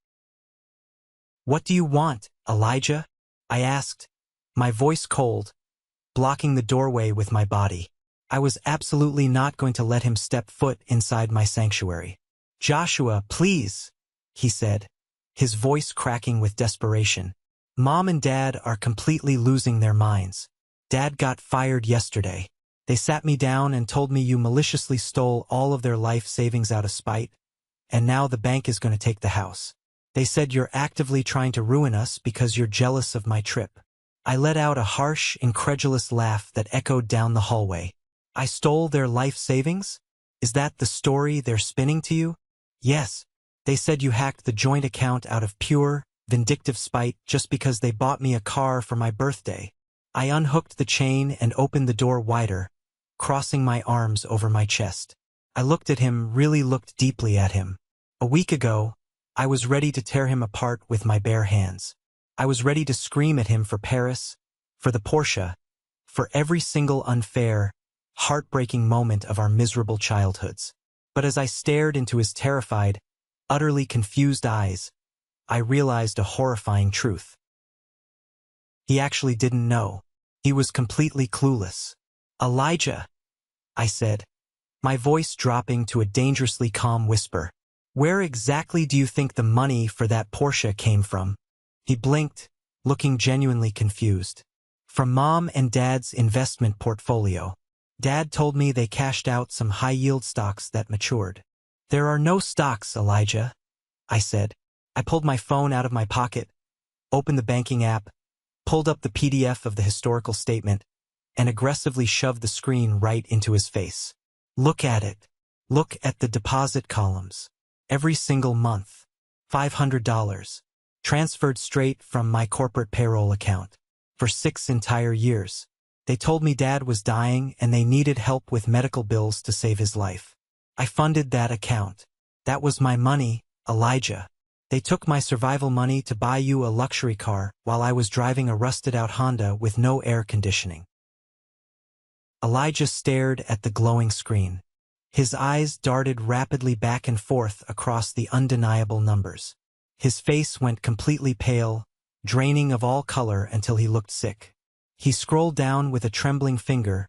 "What do you want, Elijah?" I asked, my voice cold, blocking the doorway with my body. I was absolutely not going to let him step foot inside my sanctuary. "Joshua, please," he said, his voice cracking with desperation. "Mom and Dad are completely losing their minds. Dad got fired yesterday. They sat me down and told me you maliciously stole all of their life savings out of spite, and now the bank is going to take the house. They said you're actively trying to ruin us because you're jealous of my trip." I let out a harsh, incredulous laugh that echoed down the hallway. "I stole their life savings? Is that the story they're spinning to you?" "Yes. They said you hacked the joint account out of pure, vindictive spite just because they bought me a car for my birthday." I unhooked the chain and opened the door wider, crossing my arms over my chest. I looked at him, really looked deeply at him. A week ago, I was ready to tear him apart with my bare hands. I was ready to scream at him for Paris, for the Porsche, for every single unfair, heartbreaking moment of our miserable childhoods. But as I stared into his terrified, utterly confused eyes, I realized a horrifying truth. He actually didn't know. He was completely clueless. "Elijah," I said, my voice dropping to a dangerously calm whisper, "where exactly do you think the money for that Porsche came from?" He blinked, looking genuinely confused. "From Mom and Dad's investment portfolio. Dad told me they cashed out some high-yield stocks that matured." "There are no stocks, Elijah," I said. I pulled my phone out of my pocket, opened the banking app, pulled up the PDF of the historical statement, and aggressively shoved the screen right into his face. "Look at it. Look at the deposit columns. Every single month. $500. Transferred straight from my corporate payroll account. For 6 entire years. They told me Dad was dying and they needed help with medical bills to save his life. I funded that account. That was my money, Elijah. They took my survival money to buy you a luxury car while I was driving a rusted-out Honda with no air conditioning." Elijah stared at the glowing screen. His eyes darted rapidly back and forth across the undeniable numbers. His face went completely pale, draining of all color until he looked sick. He scrolled down with a trembling finger,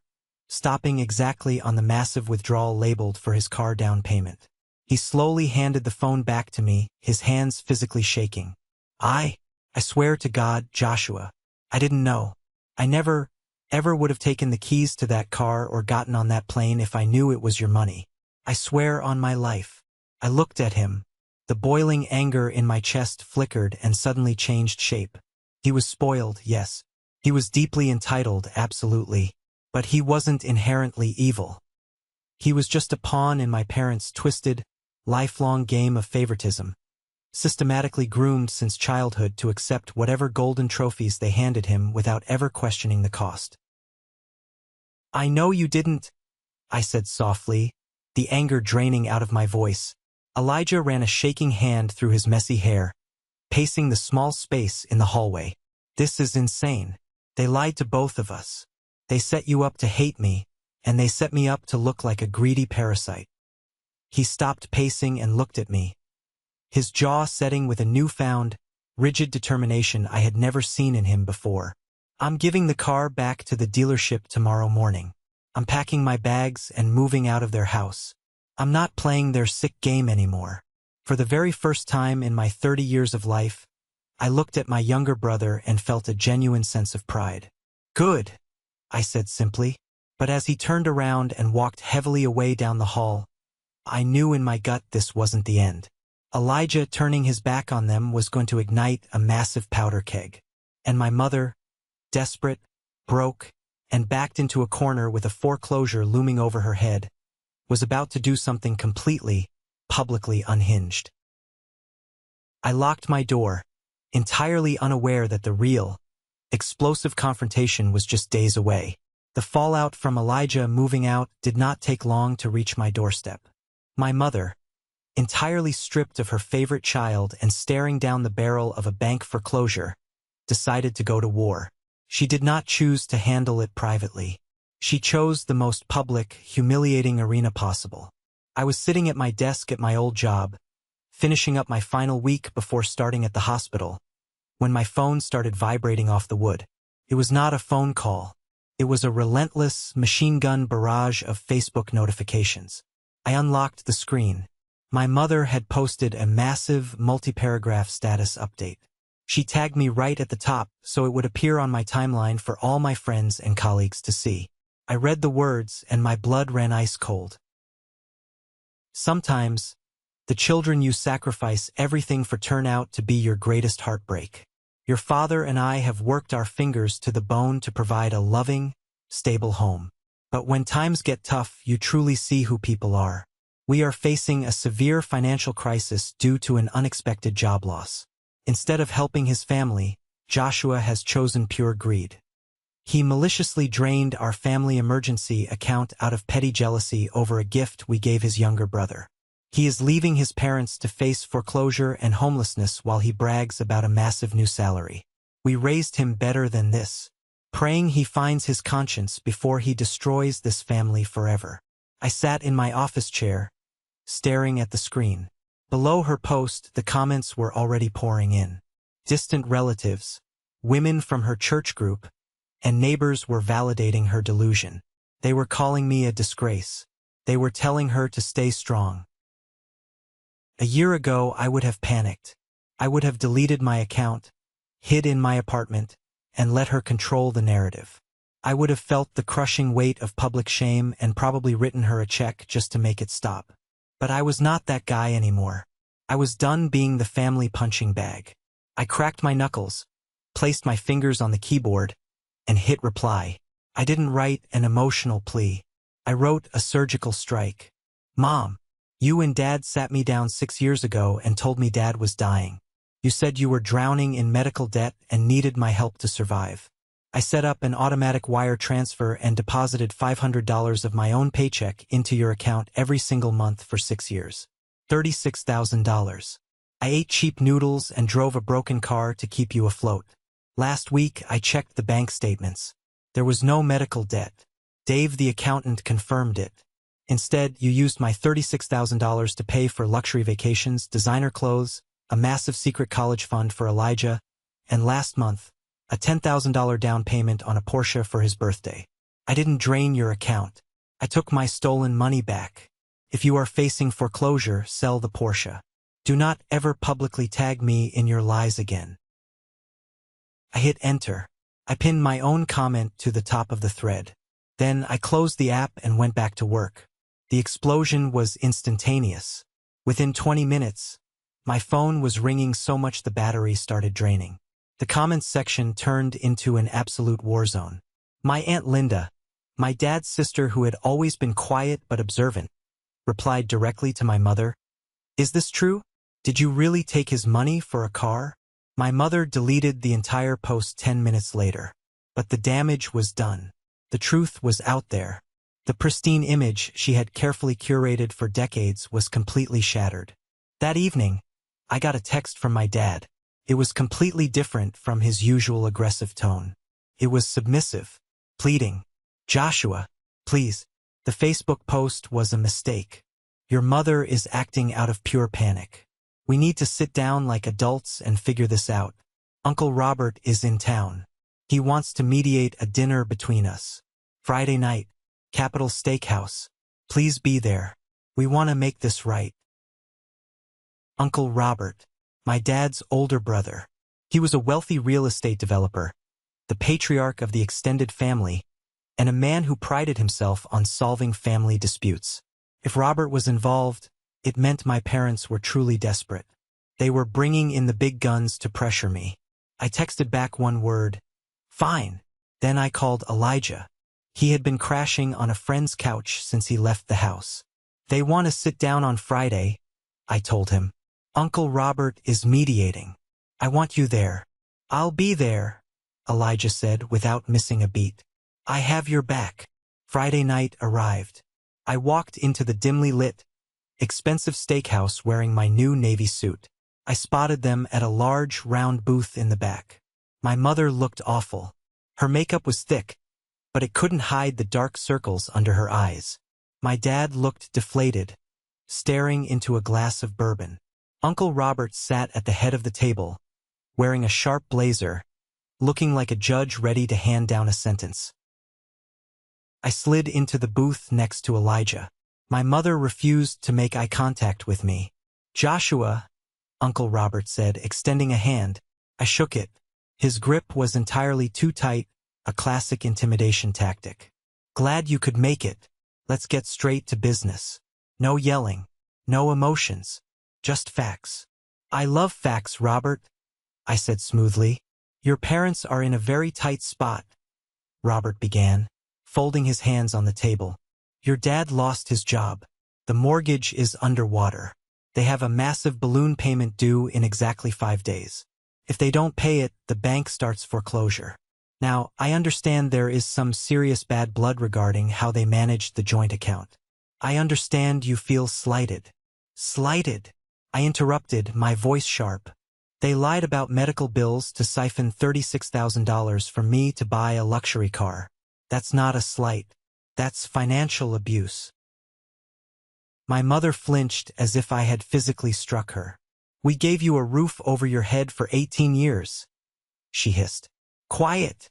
stopping exactly on the massive withdrawal labeled for his car down payment. He slowly handed the phone back to me, his hands physically shaking. I swear to God, Joshua, I didn't know. I never, ever would have taken the keys to that car or gotten on that plane if I knew it was your money. I swear on my life. I looked at him. The boiling anger in my chest flickered and suddenly changed shape. He was spoiled, yes. He was deeply entitled, absolutely. But he wasn't inherently evil. He was just a pawn in my parents' twisted, lifelong game of favoritism, systematically groomed since childhood to accept whatever golden trophies they handed him without ever questioning the cost. I know you didn't, I said softly, the anger draining out of my voice. Elijah ran a shaking hand through his messy hair, pacing the small space in the hallway. This is insane. They lied to both of us. They set you up to hate me, and they set me up to look like a greedy parasite. He stopped pacing and looked at me, his jaw setting with a newfound, rigid determination I had never seen in him before. I'm giving the car back to the dealership tomorrow morning. I'm packing my bags and moving out of their house. I'm not playing their sick game anymore. For the very first time in my 30 years of life, I looked at my younger brother and felt a genuine sense of pride. Good, I said simply. But as he turned around and walked heavily away down the hall, I knew in my gut this wasn't the end. Elijah turning his back on them was going to ignite a massive powder keg. And my mother, desperate, broke, and backed into a corner with a foreclosure looming over her head, was about to do something completely, publicly unhinged. I locked my door, entirely unaware that the real, explosive confrontation was just days away. The fallout from Elijah moving out did not take long to reach my doorstep. My mother, entirely stripped of her favorite child and staring down the barrel of a bank foreclosure, decided to go to war. She did not choose to handle it privately. She chose the most public, humiliating arena possible. I was sitting at my desk at my old job, finishing up my final week before starting at the hospital, when my phone started vibrating off the wood. It was not a phone call. It was a relentless, machine gun barrage of Facebook notifications. I unlocked the screen. My mother had posted a massive, multi-paragraph status update. She tagged me right at the top so it would appear on my timeline for all my friends and colleagues to see. I read the words and my blood ran ice cold. Sometimes, the children you sacrifice everything for turn out to be your greatest heartbreak. Your father and I have worked our fingers to the bone to provide a loving, stable home. But when times get tough, you truly see who people are. We are facing a severe financial crisis due to an unexpected job loss. Instead of helping his family, Joshua has chosen pure greed. He maliciously drained our family emergency account out of petty jealousy over a gift we gave his younger brother. He is leaving his parents to face foreclosure and homelessness while he brags about a massive new salary. We raised him better than this, praying he finds his conscience before he destroys this family forever. I sat in my office chair, staring at the screen. Below her post, the comments were already pouring in. Distant relatives, women from her church group, and neighbors were validating her delusion. They were calling me a disgrace. They were telling her to stay strong. A year ago, I would have panicked. I would have deleted my account, hid in my apartment, and let her control the narrative. I would have felt the crushing weight of public shame and probably written her a check just to make it stop. But I was not that guy anymore. I was done being the family punching bag. I cracked my knuckles, placed my fingers on the keyboard, and hit reply. I didn't write an emotional plea. I wrote a surgical strike. Mom, you and Dad sat me down 6 years ago and told me Dad was dying. You said you were drowning in medical debt and needed my help to survive. I set up an automatic wire transfer and deposited $500 of my own paycheck into your account every single month for 6 years. $36,000. I ate cheap noodles and drove a broken car to keep you afloat. Last week, I checked the bank statements. There was no medical debt. Dave the accountant confirmed it. Instead, you used my $36,000 to pay for luxury vacations, designer clothes, a massive secret college fund for Elijah, and last month, a $10,000 down payment on a Porsche for his birthday. I didn't drain your account. I took my stolen money back. If you are facing foreclosure, sell the Porsche. Do not ever publicly tag me in your lies again. I hit enter. I pinned my own comment to the top of the thread. Then I closed the app and went back to work. The explosion was instantaneous. Within 20 minutes, my phone was ringing so much the battery started draining. The comments section turned into an absolute war zone. My Aunt Linda, my dad's sister who had always been quiet but observant, replied directly to my mother, "Is this true? Did you really take his money for a car?" My mother deleted the entire post 10 minutes later. But the damage was done. The truth was out there. The pristine image she had carefully curated for decades was completely shattered. That evening, I got a text from my dad. It was completely different from his usual aggressive tone. It was submissive, pleading. "Joshua, please. The Facebook post was a mistake. Your mother is acting out of pure panic. We need to sit down like adults and figure this out. Uncle Robert is in town. He wants to mediate a dinner between us. Friday night, Capitol Steakhouse. Please be there. We want to make this right." Uncle Robert, my dad's older brother. He was a wealthy real estate developer, the patriarch of the extended family, and a man who prided himself on solving family disputes. If Robert was involved, it meant my parents were truly desperate. They were bringing in the big guns to pressure me. I texted back one word, "Fine." Then I called Elijah. He had been crashing on a friend's couch since he left the house. "They want to sit down on Friday," I told him. "Uncle Robert is mediating. I want you there." "I'll be there," Elijah said without missing a beat. "I have your back." Friday night arrived. I walked into the dimly lit, expensive steakhouse wearing my new navy suit. I spotted them at a large, round booth in the back. My mother looked awful. Her makeup was thick, but it couldn't hide the dark circles under her eyes. My dad looked deflated, staring into a glass of bourbon. Uncle Robert sat at the head of the table, wearing a sharp blazer, looking like a judge ready to hand down a sentence. I slid into the booth next to Elijah. My mother refused to make eye contact with me. "Joshua," Uncle Robert said, extending a hand. I shook it. His grip was entirely too tight, a classic intimidation tactic. "Glad you could make it. Let's get straight to business. No yelling, no emotions, just facts." "I love facts, Robert," I said smoothly. "Your parents are in a very tight spot," Robert began, folding his hands on the table. "Your dad lost his job. The mortgage is underwater. They have a massive balloon payment due in exactly 5 days. If they don't pay it, the bank starts foreclosure. Now, I understand there is some serious bad blood regarding how they managed the joint account. I understand you feel slighted." "Slighted?" I interrupted, my voice sharp. "They lied about medical bills to siphon $36,000 from me to buy a luxury car. That's not a slight. That's financial abuse." My mother flinched as if I had physically struck her. "We gave you a roof over your head for 18 years, she hissed. "Quiet,"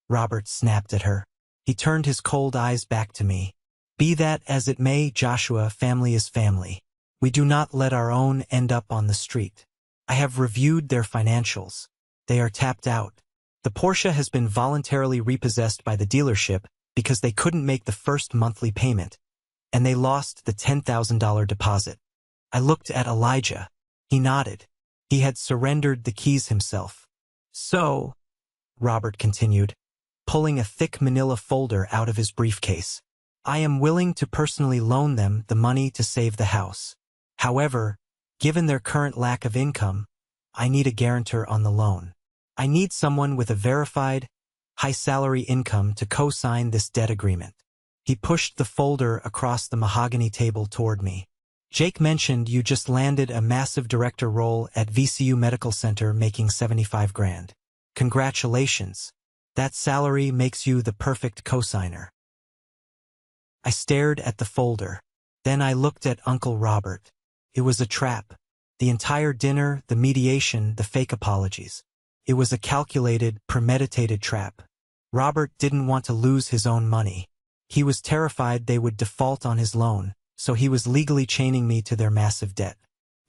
Robert snapped at her. He turned his cold eyes back to me. "Be that as it may, Joshua, family is family. We do not let our own end up on the street. I have reviewed their financials. They are tapped out. The Porsche has been voluntarily repossessed by the dealership because they couldn't make the first monthly payment, and they lost the $10,000 deposit." I looked at Elijah. He nodded. He had surrendered the keys himself. "So," Robert continued, pulling a thick manila folder out of his briefcase, "I am willing to personally loan them the money to save the house. However, given their current lack of income, I need a guarantor on the loan. I need someone with a verified, high-salary income to co-sign this debt agreement." He pushed the folder across the mahogany table toward me. "Jake mentioned you just landed a massive director role at VCU Medical Center making 75 grand. Congratulations. That salary makes you the perfect co-signer." I stared at the folder. Then I looked at Uncle Robert. It was a trap. The entire dinner, the mediation, the fake apologies. It was a calculated, premeditated trap. Robert didn't want to lose his own money. He was terrified they would default on his loan, so he was legally chaining me to their massive debt.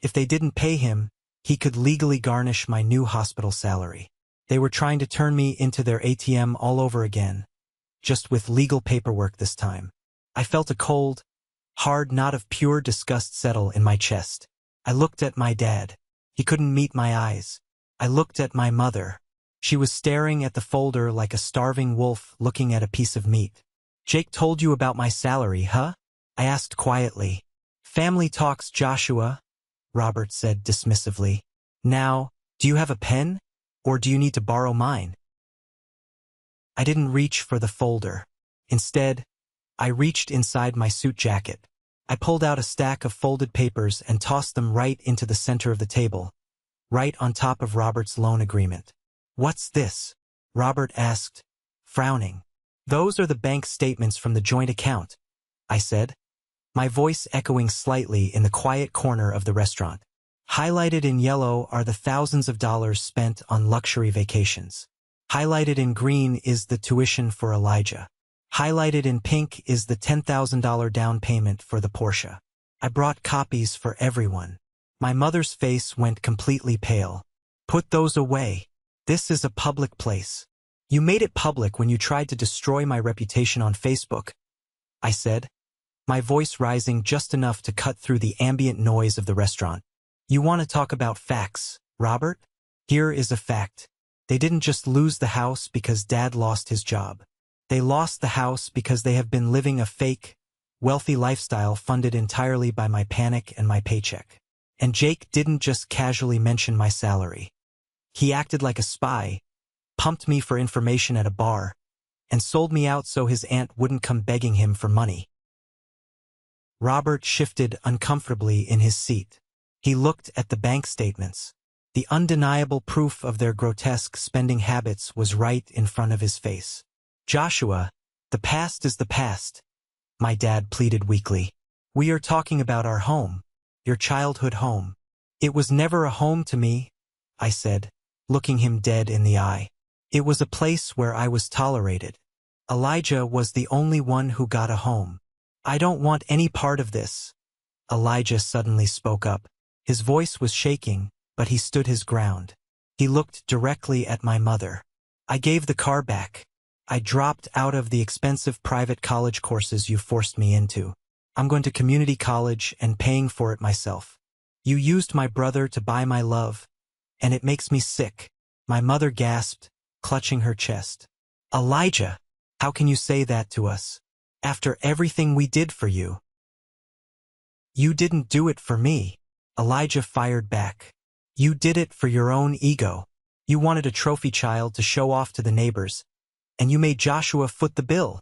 If they didn't pay him, he could legally garnish my new hospital salary. They were trying to turn me into their ATM all over again, just with legal paperwork this time. I felt a cold, hard knot of pure disgust settle in my chest. I looked at my dad. He couldn't meet my eyes. I looked at my mother. She was staring at the folder like a starving wolf looking at a piece of meat. "Jake told you about my salary, huh?" I asked quietly. "Family talks, Joshua," Robert said dismissively. "Now, do you have a pen? Or do you need to borrow mine?" I didn't reach for the folder. Instead, I reached inside my suit jacket. I pulled out a stack of folded papers and tossed them right into the center of the table, right on top of Robert's loan agreement. "What's this?" Robert asked, frowning. "Those are the bank statements from the joint account," I said, my voice echoing slightly in the quiet corner of the restaurant. "Highlighted in yellow are the thousands of dollars spent on luxury vacations. Highlighted in green is the tuition for Elijah. Highlighted in pink is the $10,000 down payment for the Porsche. I brought copies for everyone." My mother's face went completely pale. "Put those away. This is a public place. You made it public when you tried to destroy my reputation on Facebook," I said, my voice rising just enough to cut through the ambient noise of the restaurant. "You want to talk about facts, Robert? Here is a fact. They didn't just lose the house because Dad lost his job. They lost the house because they have been living a fake, wealthy lifestyle funded entirely by my panic and my paycheck. And Jake didn't just casually mention my salary. He acted like a spy, pumped me for information at a bar, and sold me out so his aunt wouldn't come begging him for money." Robert shifted uncomfortably in his seat. He looked at the bank statements. The undeniable proof of their grotesque spending habits was right in front of his face. "Joshua, the past is the past," my dad pleaded weakly. "We are talking about our home, your childhood home." "It was never a home to me," I said, looking him dead in the eye. "It was a place where I was tolerated. Elijah was the only one who got a home. I don't want any part of this." Elijah suddenly spoke up. His voice was shaking, but he stood his ground. He looked directly at my mother. "I gave the car back. I dropped out of the expensive private college courses you forced me into. I'm going to community college and paying for it myself. You used my brother to buy my love, and it makes me sick." My mother gasped, clutching her chest. "Elijah, how can you say that to us? After everything we did for you." "You didn't do it for me," Elijah fired back. "You did it for your own ego. You wanted a trophy child to show off to the neighbors, and you made Joshua foot the bill."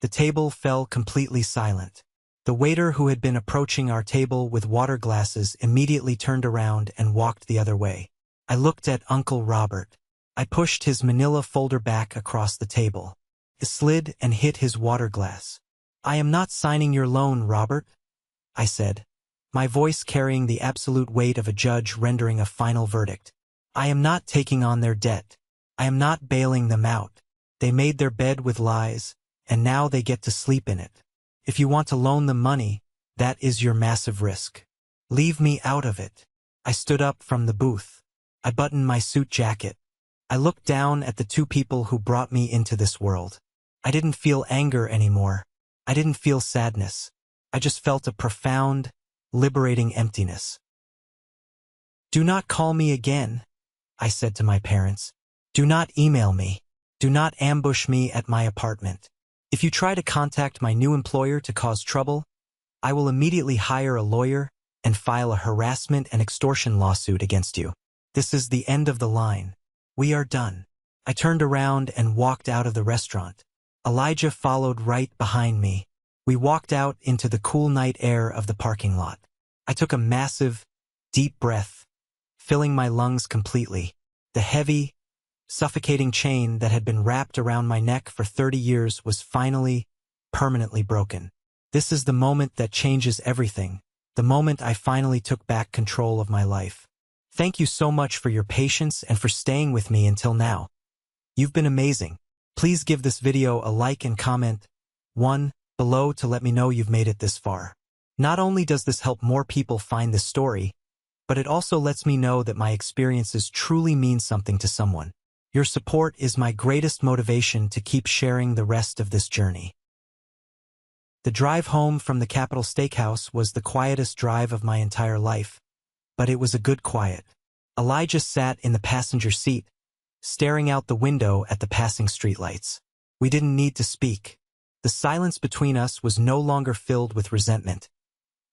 The table fell completely silent. The waiter who had been approaching our table with water glasses immediately turned around and walked the other way. I looked at Uncle Robert. I pushed his manila folder back across the table. It slid and hit his water glass. "I am not signing your loan, Robert," I said, my voice carrying the absolute weight of a judge rendering a final verdict. "I am not taking on their debt. I am not bailing them out. They made their bed with lies, and now they get to sleep in it. If you want to loan them money, that is your massive risk. Leave me out of it." I stood up from the booth. I buttoned my suit jacket. I looked down at the two people who brought me into this world. I didn't feel anger anymore. I didn't feel sadness. I just felt a profound, liberating emptiness. "Do not call me again," I said to my parents. "Do not email me. Do not ambush me at my apartment. If you try to contact my new employer to cause trouble, I will immediately hire a lawyer and file a harassment and extortion lawsuit against you. This is the end of the line. We are done." I turned around and walked out of the restaurant. Elijah followed right behind me. We walked out into the cool night air of the parking lot. I took a massive, deep breath, filling my lungs completely. The heavy, suffocating chain that had been wrapped around my neck for 30 years was finally, permanently broken. This is the moment that changes everything, the moment I finally took back control of my life. Thank you so much for your patience and for staying with me until now. You've been amazing. Please give this video a like and comment one below to let me know you've made it this far. Not only does this help more people find this story, but it also lets me know that my experiences truly mean something to someone. Your support is my greatest motivation to keep sharing the rest of this journey. The drive home from the Capitol Steakhouse was the quietest drive of my entire life, but it was a good quiet. Elijah sat in the passenger seat, staring out the window at the passing streetlights. We didn't need to speak. The silence between us was no longer filled with resentment.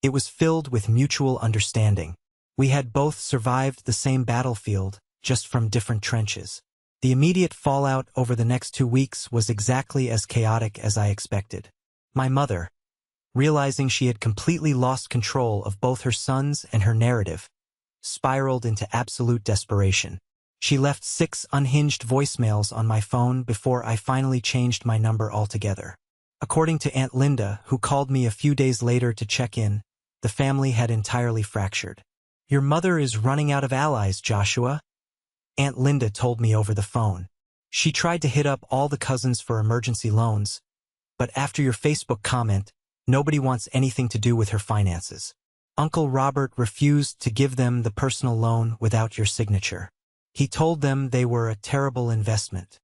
It was filled with mutual understanding. We had both survived the same battlefield, just from different trenches. The immediate fallout over the next 2 weeks was exactly as chaotic as I expected. My mother, realizing she had completely lost control of both her sons and her narrative, spiraled into absolute desperation. She left 6 unhinged voicemails on my phone before I finally changed my number altogether. According to Aunt Linda, who called me a few days later to check in, the family had entirely fractured. "Your mother is running out of allies, Joshua," Aunt Linda told me over the phone. "She tried to hit up all the cousins for emergency loans, but after your Facebook comment, nobody wants anything to do with her finances. Uncle Robert refused to give them the personal loan without your signature. He told them they were a terrible investment."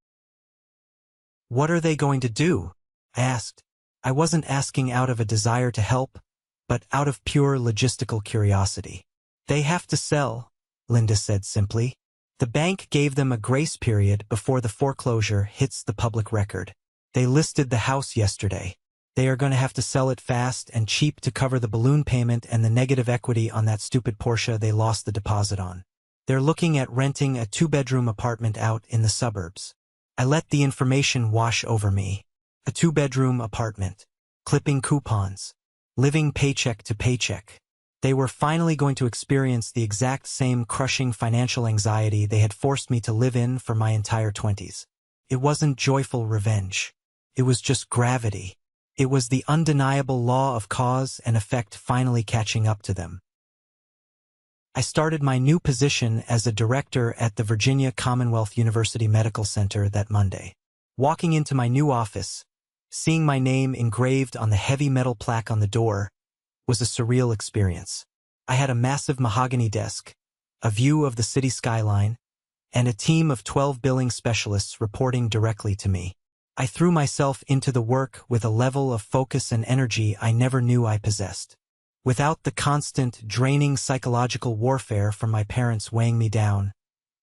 "What are they going to do?" I asked. I wasn't asking out of a desire to help, but out of pure logistical curiosity. "They have to sell," Linda said simply. "The bank gave them a grace period before the foreclosure hits the public record. They listed the house yesterday. They are going to have to sell it fast and cheap to cover the balloon payment and the negative equity on that stupid Porsche they lost the deposit on. They're looking at renting a 2-bedroom apartment out in the suburbs." I let the information wash over me. A 2-bedroom apartment, clipping coupons, living paycheck to paycheck. They were finally going to experience the exact same crushing financial anxiety they had forced me to live in for my entire 20s. It wasn't joyful revenge. It was just gravity. It was the undeniable law of cause and effect finally catching up to them. I started my new position as a director at the Virginia Commonwealth University Medical Center that Monday. Walking into my new office, seeing my name engraved on the heavy metal plaque on the door, was a surreal experience. I had a massive mahogany desk, a view of the city skyline, and a team of 12 billing specialists reporting directly to me. I threw myself into the work with a level of focus and energy I never knew I possessed. Without the constant, draining psychological warfare from my parents weighing me down,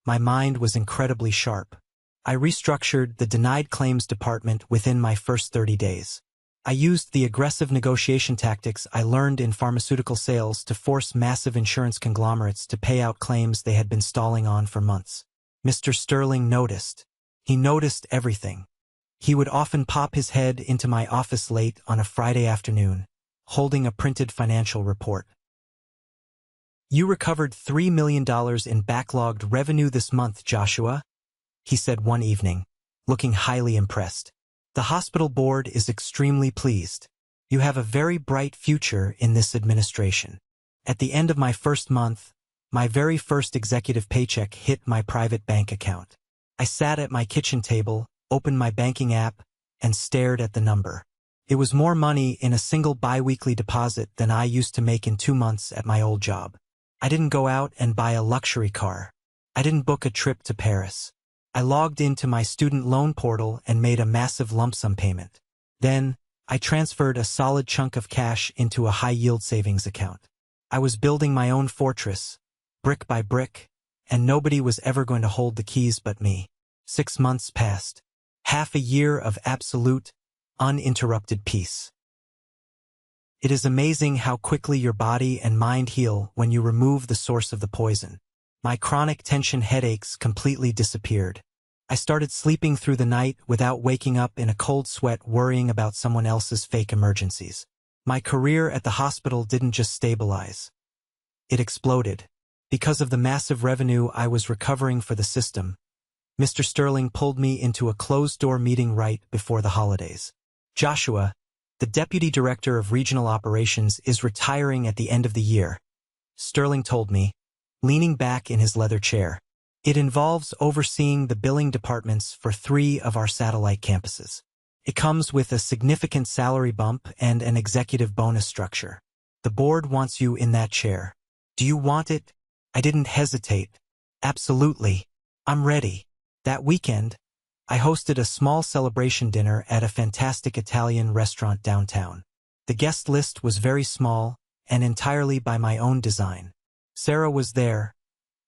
my mind was incredibly sharp. I restructured the denied claims department within my first 30 days. I used the aggressive negotiation tactics I learned in pharmaceutical sales to force massive insurance conglomerates to pay out claims they had been stalling on for months. Mr. Sterling noticed. He noticed everything. He would often pop his head into my office late on a Friday afternoon, holding a printed financial report. "You recovered $3 million in backlogged revenue this month, Joshua," he said one evening, looking highly impressed. "The hospital board is extremely pleased. You have a very bright future in this administration." At the end of my first month, my very first executive paycheck hit my private bank account. I sat at my kitchen table, opened my banking app, and stared at the number. It was more money in a single bi-weekly deposit than I used to make in 2 months at my old job. I didn't go out and buy a luxury car. I didn't book a trip to Paris. I logged into my student loan portal and made a massive lump sum payment. Then, I transferred a solid chunk of cash into a high-yield savings account. I was building my own fortress, brick by brick, and nobody was ever going to hold the keys but me. 6 months passed. Half a year of absolute, uninterrupted peace. It is amazing how quickly your body and mind heal when you remove the source of the poison. My chronic tension headaches completely disappeared. I started sleeping through the night without waking up in a cold sweat worrying about someone else's fake emergencies. My career at the hospital didn't just stabilize. It exploded. Because of the massive revenue I was recovering for the system, Mr. Sterling pulled me into a closed-door meeting right before the holidays. "Joshua, The deputy director of regional operations is retiring at the end of the year, Sterling told me, leaning back in his leather chair. It involves overseeing the billing departments for 3 of our satellite campuses. It comes with a significant salary bump and an executive bonus structure. The board wants you in that chair. Do you want it? I didn't hesitate. Absolutely. I'm ready. That weekend, I hosted a small celebration dinner at a fantastic Italian restaurant downtown. The guest list was very small and entirely by my own design. Sarah was there,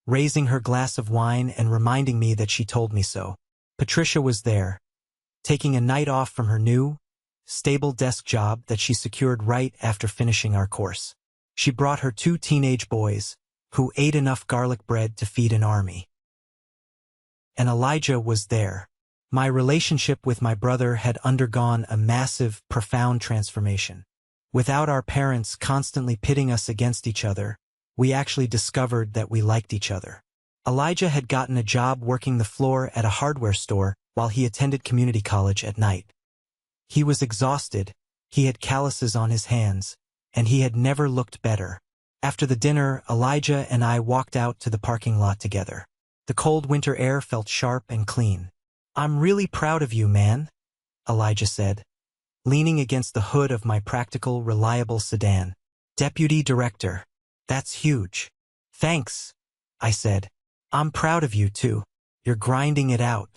raising her glass of wine and reminding me that she told me so. Patricia was there, taking a night off from her new, stable desk job that she secured right after finishing our course. She brought her 2 teenage boys, who ate enough garlic bread to feed an army. And Elijah was there. My relationship with my brother had undergone a massive, profound transformation. Without our parents constantly pitting us against each other, we actually discovered that we liked each other. Elijah had gotten a job working the floor at a hardware store while he attended community college at night. He was exhausted, he had calluses on his hands, and he had never looked better. After the dinner, Elijah and I walked out to the parking lot together. The cold winter air felt sharp and clean. "I'm really proud of you, man," Elijah said, leaning against the hood of my practical, reliable sedan. "Deputy Director. That's huge." "Thanks," I said. "I'm proud of you, too. You're grinding it out.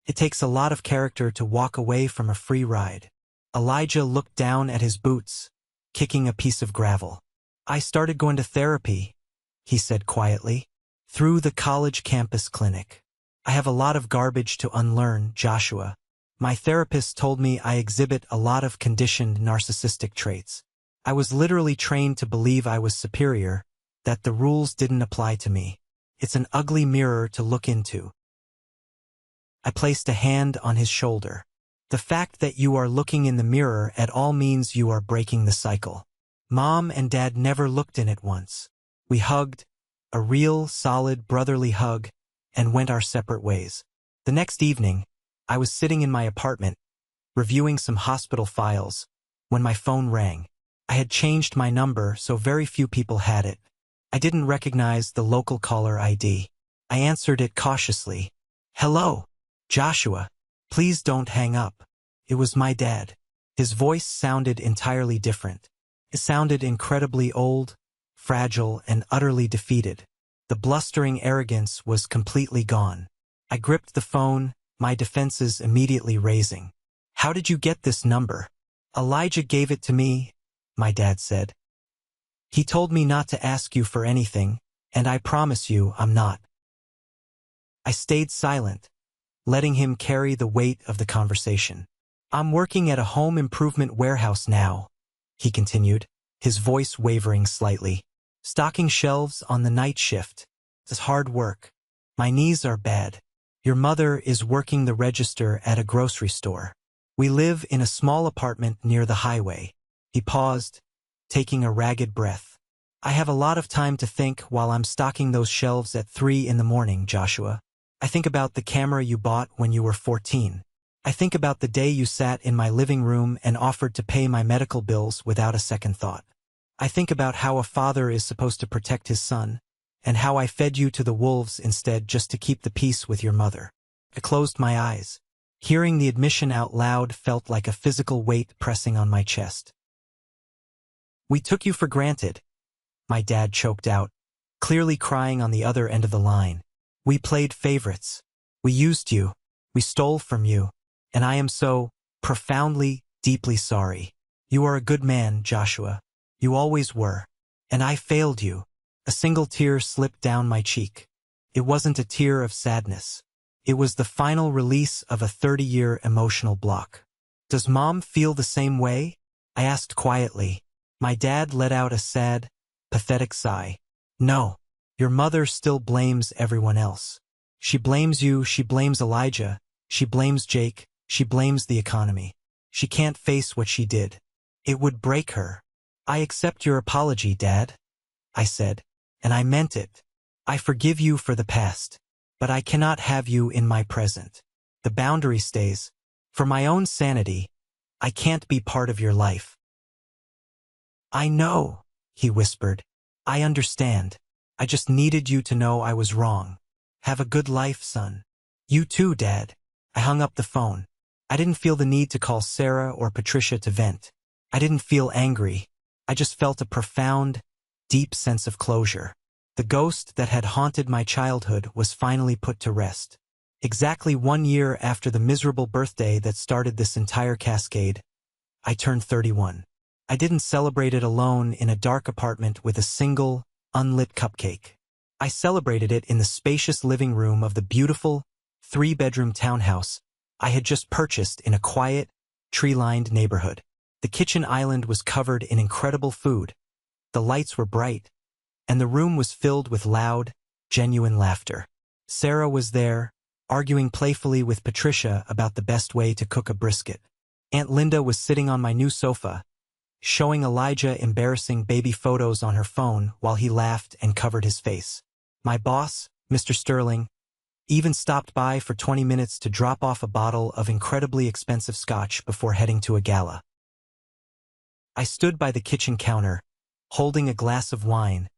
It takes a lot of character to walk away from a free ride." Elijah looked down at his boots, kicking a piece of gravel. "I started going to therapy," he said quietly, "through the college campus clinic. I have a lot of garbage to unlearn, Joshua. My therapist told me I exhibit a lot of conditioned narcissistic traits. I was literally trained to believe I was superior, that the rules didn't apply to me. It's an ugly mirror to look into." I placed a hand on his shoulder. "The fact that you are looking in the mirror at all means you are breaking the cycle." Mom and Dad never looked in it once. We hugged, a real, solid, brotherly hug, and went our separate ways. The next evening, I was sitting in my apartment, reviewing some hospital files, when my phone rang. I had changed my number, so very few people had it. I didn't recognize the local caller ID. I answered it cautiously. "Hello, Joshua. Please don't hang up." It was my dad. His voice sounded entirely different. It sounded incredibly old, fragile, and utterly defeated. The blustering arrogance was completely gone. I gripped the phone, my defenses immediately raising. "How did you get this number?" "Elijah gave it to me," my dad said. "He told me not to ask you for anything, and I promise you I'm not." I stayed silent, letting him carry the weight of the conversation. "I'm working at a home improvement warehouse now," he continued, his voice wavering slightly. "Stocking shelves on the night shift. It's hard work. My knees are bad. Your mother is working the register at a grocery store. We live in a small apartment near the highway." He paused, taking a ragged breath. "I have a lot of time to think while I'm stocking those shelves at 3 in the morning, Joshua. I think about the camera you bought when you were 14. I think about the day you sat in my living room and offered to pay my medical bills without a second thought. I think about how a father is supposed to protect his son, and how I fed you to the wolves instead just to keep the peace with your mother." I closed my eyes. Hearing the admission out loud felt like a physical weight pressing on my chest. "We took you for granted," my dad choked out, clearly crying on the other end of the line. "We played favorites. We used you. We stole from you. And I am so profoundly, deeply sorry. You are a good man, Joshua. You always were. And I failed you." A single tear slipped down my cheek. It wasn't a tear of sadness. It was the final release of a 30-year emotional block. "Does Mom feel the same way?" I asked quietly. My dad let out a sad, pathetic sigh. "No. Your mother still blames everyone else. She blames you, she blames Elijah, she blames Jake, she blames the economy. She can't face what she did. It would break her." "I accept your apology, Dad," I said, "and I meant it. I forgive you for the past, but I cannot have you in my present. The boundary stays. For my own sanity, I can't be part of your life. I know, he whispered. I understand. I just needed you to know I was wrong. Have a good life, son. You too, Dad. I hung up the phone. I didn't feel the need to call Sarah or Patricia to vent. I didn't feel angry. I just felt a profound, deep sense of closure. The ghost that had haunted my childhood was finally put to rest. Exactly 1 year after the miserable birthday that started this entire cascade, I turned 31. I didn't celebrate it alone in a dark apartment with a single, unlit cupcake. I celebrated it in the spacious living room of the beautiful, 3-bedroom townhouse I had just purchased in a quiet, tree-lined neighborhood. The kitchen island was covered in incredible food, the lights were bright, and the room was filled with loud, genuine laughter. Sarah was there, arguing playfully with Patricia about the best way to cook a brisket. Aunt Linda was sitting on my new sofa, showing Elijah embarrassing baby photos on her phone while he laughed and covered his face. My boss, Mr. Sterling, even stopped by for 20 minutes to drop off a bottle of incredibly expensive scotch before heading to a gala. I stood by the kitchen counter, holding a glass of wine,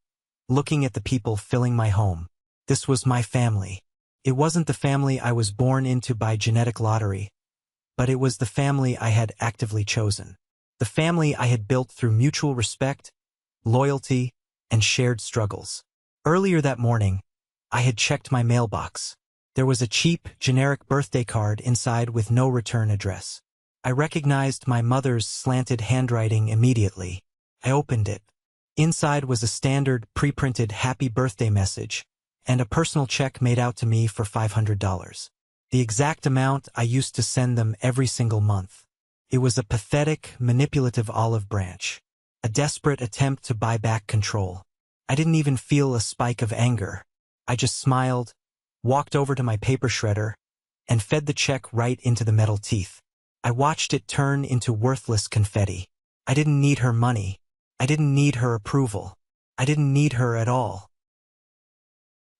looking at the people filling my home. This was my family. It wasn't the family I was born into by genetic lottery, but it was the family I had actively chosen. The family I had built through mutual respect, loyalty, and shared struggles. Earlier that morning, I had checked my mailbox. There was a cheap, generic birthday card inside with no return address. I recognized my mother's slanted handwriting immediately. I opened it. Inside was a standard, pre-printed happy birthday message, and a personal check made out to me for $500. The exact amount I used to send them every single month. It was a pathetic, manipulative olive branch, a desperate attempt to buy back control. I didn't even feel a spike of anger. I just smiled, walked over to my paper shredder, and fed the check right into the metal teeth. I watched it turn into worthless confetti. I didn't need her money. I didn't need her approval. I didn't need her at all.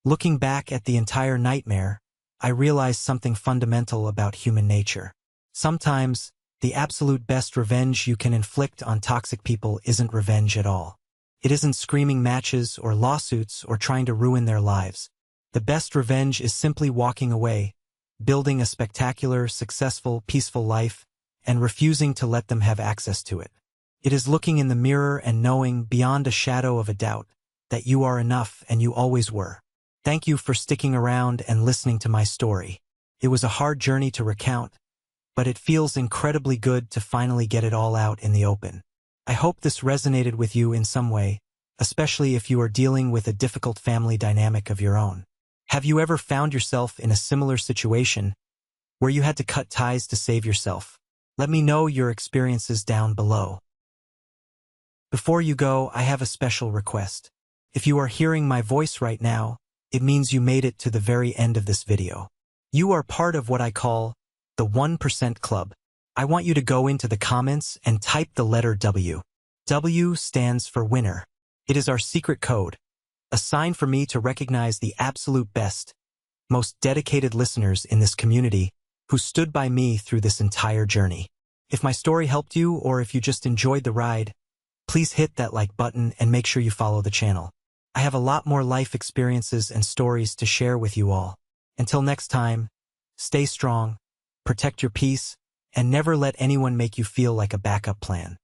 Looking back at the entire nightmare, I realized something fundamental about human nature. Sometimes, the absolute best revenge you can inflict on toxic people isn't revenge at all. It isn't screaming matches or lawsuits or trying to ruin their lives. The best revenge is simply walking away, building a spectacular, successful, peaceful life, and refusing to let them have access to it. It is looking in the mirror and knowing beyond a shadow of a doubt that you are enough and you always were. Thank you for sticking around and listening to my story. It was a hard journey to recount, but it feels incredibly good to finally get it all out in the open. I hope this resonated with you in some way, especially if you are dealing with a difficult family dynamic of your own. Have you ever found yourself in a similar situation where you had to cut ties to save yourself? Let me know your experiences down below. Before you go, I have a special request. If you are hearing my voice right now, it means you made it to the very end of this video. You are part of what I call the 1% Club. I want you to go into the comments and type the letter W. W stands for winner. It is our secret code, a sign for me to recognize the absolute best, most dedicated listeners in this community who stood by me through this entire journey. If my story helped you or if you just enjoyed the ride, please hit that like button and make sure you follow the channel. I have a lot more life experiences and stories to share with you all. Until next time, stay strong, protect your peace, and never let anyone make you feel like a backup plan.